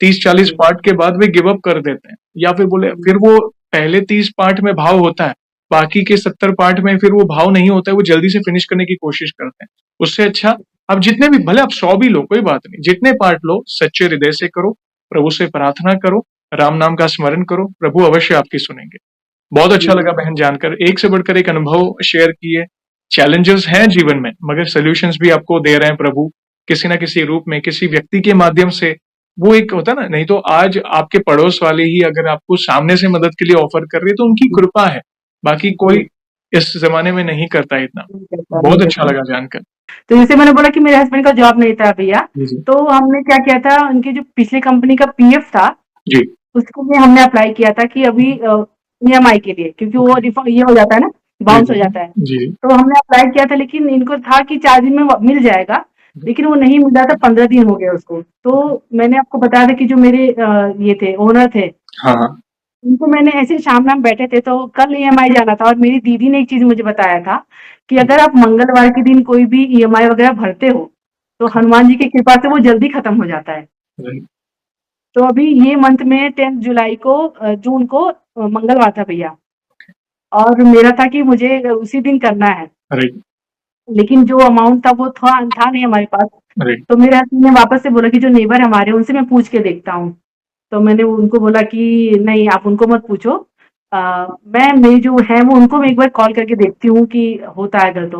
30-40 पार्ट के बाद वे गिव अप कर देते हैं, या फिर बोले, फिर वो पहले 30 पार्ट में भाव होता है, बाकी के 70 पार्ट में फिर वो भाव नहीं होता है, वो जल्दी से फिनिश करने की कोशिश करते हैं। उससे अच्छा आप जितने भी, भले आप 100 भी लो, कोई बात नहीं, जितने पार्ट लो सच्चे हृदय से करो, प्रभु से प्रार्थना करो, राम नाम का स्मरण करो, प्रभु अवश्य आपकी सुनेंगे। बहुत अच्छा लगा बहन जानकर, एक से बढ़कर एक अनुभव शेयर किए। चैलेंजेस हैं जीवन में, मगर सॉल्यूशंस भी आपको दे रहे हैं प्रभु, किसी ना किसी रूप में, किसी व्यक्ति के माध्यम से। वो एक होता ना, नहीं तो आज आपके पड़ोस वाले ही अगर आपको सामने से मदद के लिए ऑफर कर रही है तो उनकी कृपा है, बाकी कोई इस जमाने में नहीं करता इतना। बहुत अच्छा लगा जानकर। तो जैसे मैंने बोला कि मेरे हस्बैंड का जॉब नहीं था भैया, जी जी। तो हमने क्या किया था, उनकी जो पिछली कंपनी का पीएफ था जी उसके लिए हमने अप्लाई किया था कि अभी ईएमआई के लिए, क्योंकि वो ये हो जाता है ना, जी बाउंस हो जी जाता है। जी। तो हमने अप्लाई किया था, लेकिन इनको था कि 4 दिन में मिल जाएगा, लेकिन वो नहीं मिल रहा था, 15 दिन हो गए उसको। तो मैंने आपको बताया था कि जो मेरे ये थे ओनर थे, हाँ हाँ। उनको मैंने ऐसे शाम-शाम बैठे थे तो कल ईएमआई जाना था, और मेरी दीदी ने एक चीज़ मुझे बताया था कि अगर आप मंगलवार के दिन कोई भी ईएमआई वगैरह भरते हो, तो हनुमान जी की कृपा से वो जल्दी खत्म हो जाता है। राइट। तो अभी ये मंथ में 10 जुलाई को जून को मंगलवार था भैया, और मेरा था कि मुझे उसी दिन करना है, राइट, लेकिन जो अमाउंट था वो था नहीं हमारे पास। राइट, तो मेरे हस्बैंड ने वापस से बोला कि जो नेबर हमारे हैं, उनसे मैं पूछ के देखता हूँ। तो मैंने उनको बोला कि नहीं, आप उनको मत पूछो, मैं मेरी जो है वो उनको मैं एक बार कॉल करके देखती हूँ कि होता है अगर तो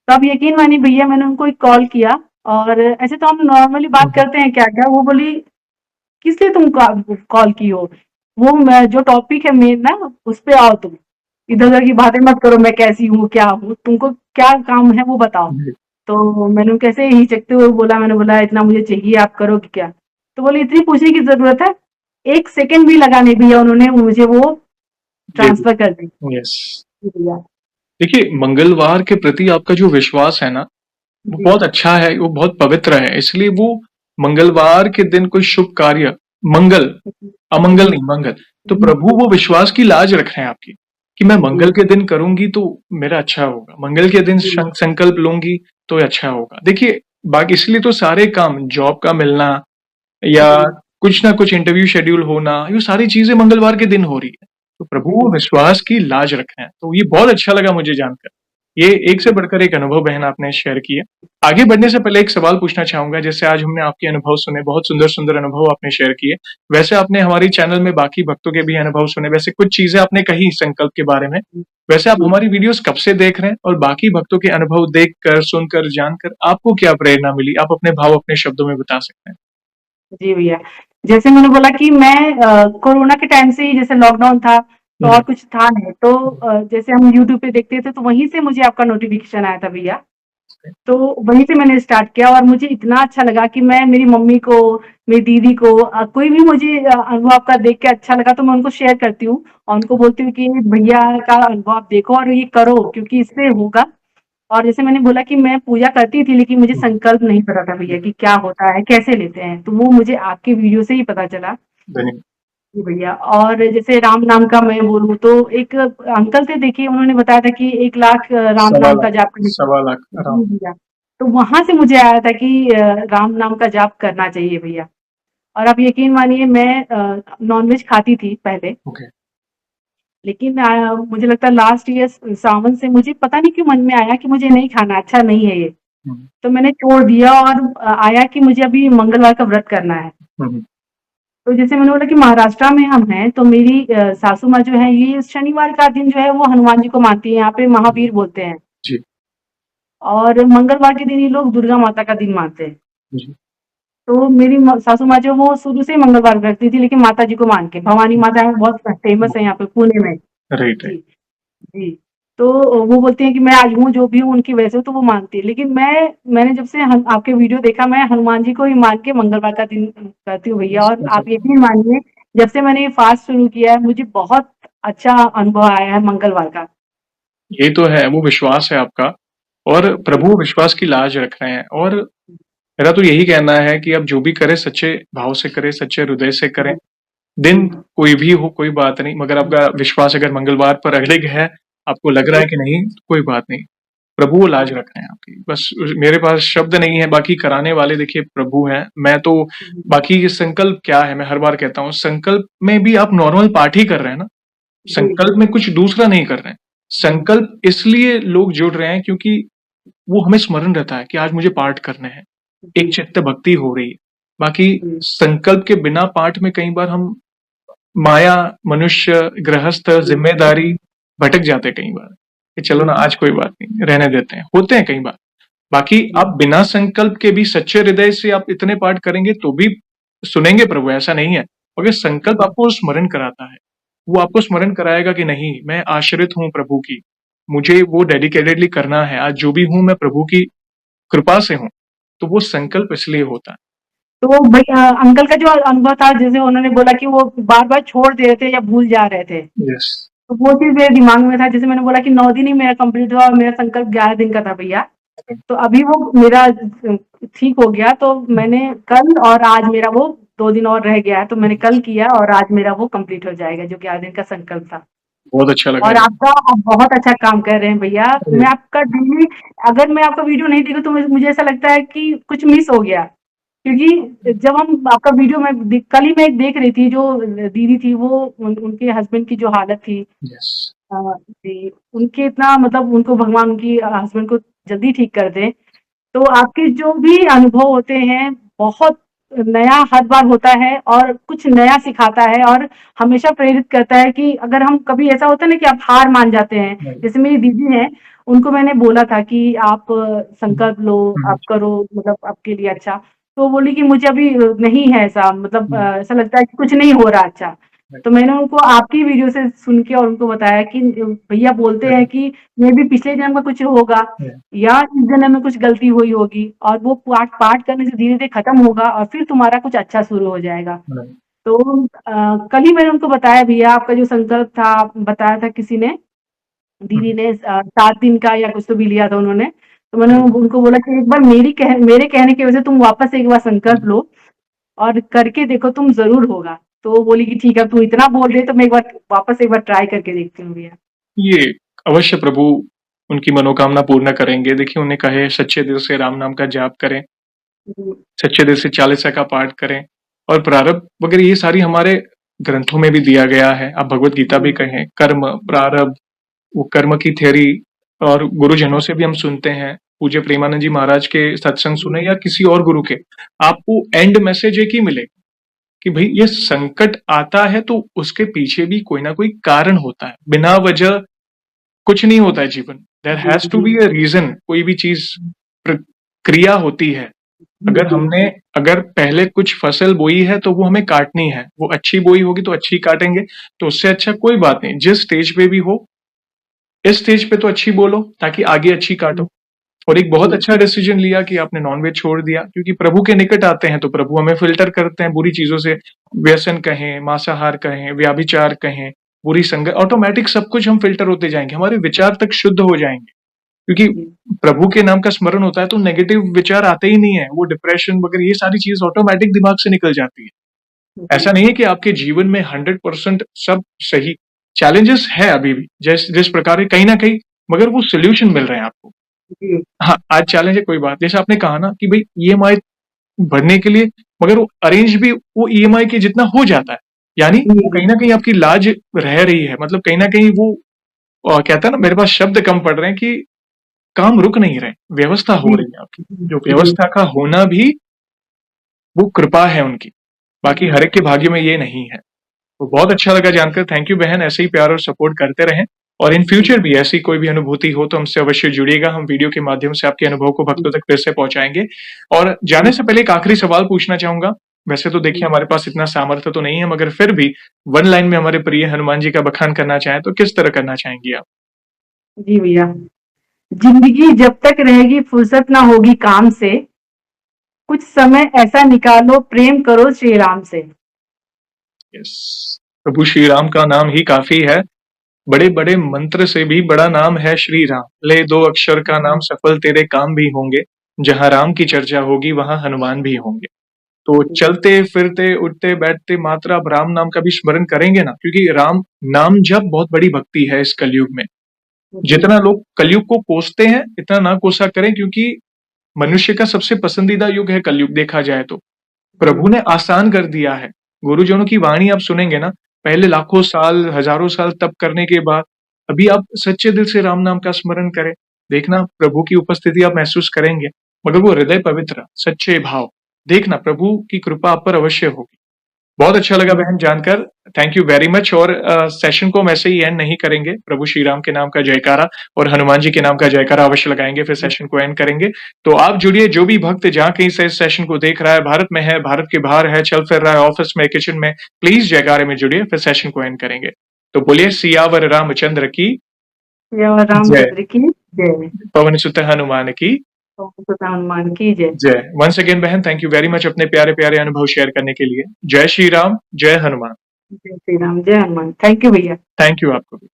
आप यकीन मानिए भैया, मैंने उनको एक कॉल किया, और ऐसे तो हम नॉर्मली बात हुँ, करते हैं क्या-क्या, वो बोली, "किस लिए तुम कॉल की हो? वो मैं जो टॉपिक है मेन ना, उस पे आओ तुम। इधर-उधर की बातें मत करो, मैं कैसी हूँ, क्या हूँ, तुमको क्या काम है वो बताओ।" जी, तो मैंने उनको ऐसे हिचकते हुए बोला, मैंने बोला, "इतना मुझे चाहिए, आप करोगे क्या?" तो बोले, "इतनी पूछने की ज़रूरत है?" 1 सेकंड भी लगा नहीं भैया, उन्होंने मुझे वो दे ट्रांसफ़र कर दी। दी। यस। जी भैया। देखिए, मंगलवार के प्रति आपका जो विश्वास है ना, वो जी। बहुत अच्छा है, वो बहुत पवित्र है, इसलिए वो मंगलवार के दिन कोई शुभ कार्य, मंगल, जी। अमंगल नहीं, मंगल। तो जी, प्रभु वो विश्वास की लाज रख रहे हैं आपकी, कि मैं जी, मंगल के दिन करूँगी तो मेरा अच्छा होगा, मंगल के दिन जी, संकल्प लूँगी तो अच्छा होगा। देखिए, बाकी इसलिए तो सारे काम, जॉब का मिलना या जी, कुछ ना कुछ इंटरव्यू शेड्यूल होना, ये सारी चीज़ें मंगलवार के दिन हो रही है। तो प्रभु वो जी, विश्वास की लाज रखे हैं, तो ये बहुत अच्छा लगा मुझे जानकर। ये एक से जी, बढ़कर एक अनुभव बहन आपने शेयर किए। आगे बढ़ने से पहले एक सवाल पूछना चाहूँगा, जैसे आज हमने आपके अनुभव सुने, बहुत सुंदर-सुंदर अनुभव आपने शेयर किए। वैसे आपने हमारी चैनल में बाकी भक्तों के भी अनुभव सुने, वैसे कुछ चीज़ें आपने कही संकल्प के बारे में। वैसे आप जी। हमारी वीडियोज़ कब से देख रहे हैं और बाकी भक्तों के अनुभव देखकर, सुनकर, जानकर आपको क्या प्रेरणा मिली? आप अपने भाव अपने शब्दों में बता सकते हैं। जी भैया, जैसे मैंने बोला कि मैं कोरोना के टाइम से ही, जैसे लॉकडाउन था, तो हुँ, और कुछ था नहीं, तो जैसे हम यूट्यूब पे देखते थे, तो वहीं से मुझे आपका नोटिफ़िकेशन आया था भैया। तो वहीं से मैंने स्टार्ट किया, और मुझे इतना अच्छा लगा कि मैं मेरी मम्मी को, मेरी दीदी को, कोई भी मुझे अनुभव आपका देख के अच्छा लगा, तो मैं उनको शेयर करती हूँ, और उनको बोलती हूँ कि भैया का अनुभव आप देखो और ये करो, क्योंकि इससे होगा। और जैसे मैंने बोला कि मैं पूजा करती थी, लेकिन मुझे हुँ, संकल्प नहीं पता था भैया कि क्या होता है, कैसे लेते हैं, तो वो मुझे आपकी वीडियो से ही पता चला। धन्यवाद। जी भैया। और जैसे राम नाम का मैं बोलूँ, तो एक अंकल थे, देखिए, उन्होंने बताया था कि 1 लाख राम सवा नाम का लाख, जाप करने की। सवा लाख जी अराउंड। भैया। तो वहाँ से मुझे आया था कि राम नाम का जाप करना चाहिए भैया। और आप यकीन मानिए, मैं नॉनवेज खाती थी पहले, ओके। लेकिन मुझे लगता है लास्ट ईयर सावन से मुझे पता नहीं क्यों मन में आया कि मुझे नहीं खाना, अच्छा नहीं है ये। हुँ, तो मैंने छोड़ दिया, और आया कि मुझे अभी मंगलवार का व्रत करना है। हुँ, हुँ। तो जैसे मैंने बोला कि महाराष्ट्र में हम हैं, तो मेरी सासू माँ जो है, ये शनिवार का दिन जो है वो हनुमान जी को मानती है, यहाँ पे महावीर बोलते हैं। जी, और मंगलवार के दिन ये लोग दुर्गा माता का दिन मानते हैं। जी। तो मेरी सासू माँ जो, वो शुरू से ही मंगलवार रखती थी, लेकिन माता जी को मान के, भवानी माता है, बहुत फेमस है यहाँ पे पुणे में। राइट, जी, राइट। जी। तो वो बोलती हैं कि मैं आज हूँ जो भी हूँ उनकी वजह से, तो वो मानती है। लेकिन मैंने जब से आपके वीडियो देखा, मैं हनुमान जी को ही मान के मंगलवार का दिन करती हूँ भैया। और अच्छा, आप यकीन मानिए, जब से मैंने ये फास्ट शुरू किया है, मुझे बहुत अच्छा अनुभव आया है मंगलवार का। ये तो है, वो विश्वास है आपका और जी, प्रभु विश्वास की लाज रख रहे हैं और मेरा तो यही कहना है कि आप जो भी करें सच्चे भाव से करें, सच्चे हृदय से करें। जी, दिन जी, कोई भी हो, कोई बात नहीं, मगर आपका विश्वास अगर मंगलवार पर अडिग है, आपको लग रहा जी, है कि नहीं, तो कोई बात नहीं। प्रभु वो लाज रख रहे हैं आपकी। बस मेरे पास शब्द नहीं है, बाकी कराने वाले देखिए प्रभु हैं। मैं तो जी, बाकी ये संकल्प क्या है, मैं हर बार कहता हूँ, संकल्प में भी आप नॉर्मल पाठ ही कर रहे हैं ना। जी, संकल्प में कुछ दूसरा नहीं कर रहे हैं। संकल्प इसलिए लोग जुड़ रहे हैं क्योंकि वो हमें स्मरण रहता है कि आज मुझे पाठ करने हैं। जी, एक चित्त भक्ति हो रही है। बाकी जी, संकल्प के बिना पाठ में कई बार हम माया, मनुष्य, गृहस्थ, जी, ज़िम्मेदारी भटक जाते हैं कई बार, कि चलो ना जी, आज कोई बात नहीं, रहने देते हैं। होते हैं कई बार। बाकी जी, आप बिना संकल्प के भी सच्चे हृदय से आप इतने पाठ करेंगे तो भी सुनेंगे प्रभु, ऐसा नहीं है। मगर संकल्प आपको स्मरण कराता है। वो आपको स्मरण कराएगा कि नहीं, मैं आश्रित हूँ प्रभु की। मुझे वो डेडिकेटेडली करना है। आज जो भी हूँ मैं प्रभु की कृपा से हूँ। तो वो संकल्प इसलिए होता है। तो वो अंकल का जो अनुभव था, जैसे उन्होंने बोला कि वो बार-बार छोड़ दे रहे थे या भूल जा रहे थे। यस। तो वो चीज़ मेरे दिमाग में था, जैसे मैंने बोला कि 9 दिन ही मेरा कंप्लीट हुआ, और मेरा संकल्प 11 दिन का था भैया। तो अभी वो मेरा ठीक हो गया, तो मैंने कल और आज मेरा वो 2 दिन और रह गया है, तो मैंने कल किया, और आज मेरा वो कंप्लीट हो जाएगा, जो 11 दिन का संकल्प था। बहुत अच्छा लगा और ये। आपका आप बहुत अच्छा काम कर रहे हैं भैया। अरे! मैं आपका डेली, अगर मैं आपका वीडियो नहीं देखूँ, तो मुझे ऐसा लगता है कि कुछ मिस हो गया। क्योंकि जब हम आपका वीडियो कल ही मैं एक देख रही थी, जो दीदी थी वो उनके हस्बैंड की जो हालत थी, यस। जी, उनके इतना मतलब उनको भगवान उनकी हस्बैंड को जल्दी ठीक कर दे। तो आपके जो भी अनुभव होते हैं, बहुत नया हर बार होता है और कुछ नया सिखाता है और हमेशा प्रेरित करता है कि अगर हम कभी ऐसा होता है ना कि आप हार मान जाते हैं, राइट। जैसे मेरी दीदी हैं, उनको मैंने बोला था कि आप संकल्प लो, हम्म, आप करो, मतलब आपके लिए अच्छा। तो बोली कि मुझे अभी नहीं है ऐसा, मतलब हम्म, ऐसा लगता है कि कुछ नहीं हो रहा अच्छा। राइट, तो मैंने उनको आपकी वीडियो से सुन के और उनको बताया कि भैया बोलते हैं कि मे बी पिछले जन्म में कुछ होगा या इस जन्म में कुछ गलती हुई होगी, और वो पाठ पाठ करने से धीरे-धीरे खत्म होगा और फिर तुम्हारा कुछ अच्छा शुरू हो जाएगा। राइट, तो कल ही मैंने उनको बताया, भैया आपका जो संकल्प था, बताया था किसी ने, दीदी हम्म, ने 7 दिन का या कुछ तो भी लिया था उन्होंने। तो मैंने राइट, उनको बोला कि एक बार मेरे कहने की वजह से तुम वापस एक बार संकल्प लो और करके देखो, तुम ज़रूर होगा। तो वो बोली कि ठीक है, तू इतना बोल रही है तो मैं एक बार ट्राई करके देखती हूँ भैया। ये अवश्य प्रभु उनकी मनोकामना पूर्ण करेंगे। देखिए, उन्हें कहे सच्चे दिल से राम नाम का जाप करें, जी, सच्चे दिल से चालीसा का पाठ करें, और प्रारब्ध वगैरह ये सारी हमारे ग्रंथों में भी दिया गया है। आप भगवत गीता भी जी, कहें, कर्म, प्रारब्ध, वो कर्म की थ्योरी, और गुरुजनों से भी हम सुनते हैं, पूज्य प्रेमानंद जी महाराज के सत्संग जी, सुने या किसी और गुरु के, आपको एंड मैसेज एक ही मिले कि भाई ये संकट आता है तो उसके पीछे भी कोई ना कोई कारण होता है। बिना वजह कुछ नहीं होता है जीवन। देयर जी, हैज टू जी, बी अ रीजन। कोई भी चीज क्रिया होती है। जी, अगर जी, हमने अगर पहले कुछ फसल बोई है तो वो हमें काटनी है, वो अच्छी बोई होगी तो अच्छी काटेंगे, तो उससे अच्छा कोई बात नहीं, जिस स्टेज पे भी हो, इस स्टेज पे तो अच्छी बोलो ताकि आगे अच्छी काटो। और एक बहुत जी, अच्छा डिसीजन लिया कि आपने नॉनवेज छोड़ दिया, क्योंकि प्रभु के निकट आते हैं तो प्रभु हमें फिल्टर करते हैं बुरी चीजों से। व्यसन कहें, मांसाहार कहें, व्याभिचार कहें, बुरी संगत, ऑटोमेटिक सब कुछ हम फिल्टर होते जाएंगे, हमारे विचार तक शुद्ध हो जाएंगे। क्योंकि जी, प्रभु के नाम का स्मरण होता है तो नेगेटिव विचार आते ही नहीं है, वो डिप्रेशन वगैरह ये सारी चीज ऑटोमेटिक दिमाग से निकल जाती है। जी, ऐसा नहीं है कि आपके जीवन में 100% सब सही, चैलेंजेस है अभी भी, जिस जिस प्रकार के कहीं ना कहीं, मगर वो सोल्यूशन मिल रहे हैं आपको। जी, हाँ, आज चैलेंज है कोई बात, जैसे आपने कहा ना कि भाई ईएमआई भरने के लिए, मगर वो अरेंज भी वो ईएमआई के जितना हो जाता है, यानी वो जी, कहीं ना कहीं आपकी लाज रह रही है, मतलब कहीं ना कहीं वो कहता है ना, मेरे पास शब्द कम पड़ रहे हैं कि काम रुक नहीं रहे, व्यवस्था हो जी, रही है आपकी। जो जी, व्यवस्था का होना भी वो कृपा है उनकी, बाकी जी, हर एक के भाग्य में ये नहीं है। तो बहुत अच्छा लगा जानकर, थैंक यू बहन, ऐसे ही प्यार और सपोर्ट करते रहें, और इन फ्यूचर भी ऐसी कोई भी अनुभूति हो तो हमसे अवश्य जुड़िएगा, हम वीडियो के माध्यम से आपके अनुभव को भक्तों तक फिर से पहुंचाएंगे। और जाने से पहले एक आखिरी सवाल पूछना चाहूंगा। वैसे तो देखिए हमारे पास इतना सामर्थ्य तो नहीं है, मगर फिर भी वन लाइन में हमारे प्रिय हनुमान जी का बखान करना चाहें तो किस तरह करना चाहेंगी आप? जी भैया। जिंदगी जब तक रहेगी फुर्सत ना होगी काम से, कुछ समय ऐसा निकालो प्रेम करो श्री राम से। यस, प्रभु श्री राम का नाम ही काफी है। बड़े बड़े मंत्र से भी बड़ा नाम है श्री राम। ले दो अक्षर का नाम, सफल तेरे काम भी होंगे। जहां राम की चर्चा होगी वहां हनुमान भी होंगे। तो चलते फिरते उठते बैठते मात्रा आप राम नाम का भी स्मरण करेंगे ना, क्योंकि राम नाम जप बहुत बड़ी भक्ति है इस कलयुग में। जी, जितना लोग कलयुग को कोसते हैं इतना ना कोसा करें, क्योंकि मनुष्य का सबसे पसंदीदा युग है कलयुग, देखा जाए तो। जी, प्रभु ने आसान कर दिया है। गुरुजनों की वाणी आप सुनेंगे ना, पहले लाखों साल हजारों साल तप करने के बाद अभी आप सच्चे दिल से राम नाम का स्मरण करें, देखना प्रभु की उपस्थिति आप महसूस करेंगे, मगर वो हृदय पवित्र, सच्चे भाव, देखना प्रभु की कृपा आप पर अवश्य होगी। बहुत अच्छा लगा बहन जानकर, थैंक यू वेरी मच। और सेशन को हम ऐसे ही एंड नहीं करेंगे, प्रभु श्री राम के नाम का जयकारा और हनुमान जी के नाम का जयकारा अवश्य लगाएंगे, फिर सेशन को एंड करेंगे। तो आप जुड़िए, जो भी भक्त जहां कहीं से इस सेशन को देख रहा है, भारत में है, भारत के बाहर है, चल फिर रहा है, ऑफिस में, किचन में, प्लीज जयकारे में जुड़िए, फिर सेशन को एंड करेंगे। तो बोलिए सियावर रामचंद्र की जय जय, रामचंद्र की जय, पवन सुत हनुमान की हनुमान की जय। जय। वंस अगेन बहन, थैंक यू वेरी मच अपने प्यारे प्यारे अनुभव शेयर करने के लिए। जय श्री राम, जय हनुमान। जय श्री राम, जय हनुमान। थैंक यू भैया। थैंक यू आपको भी।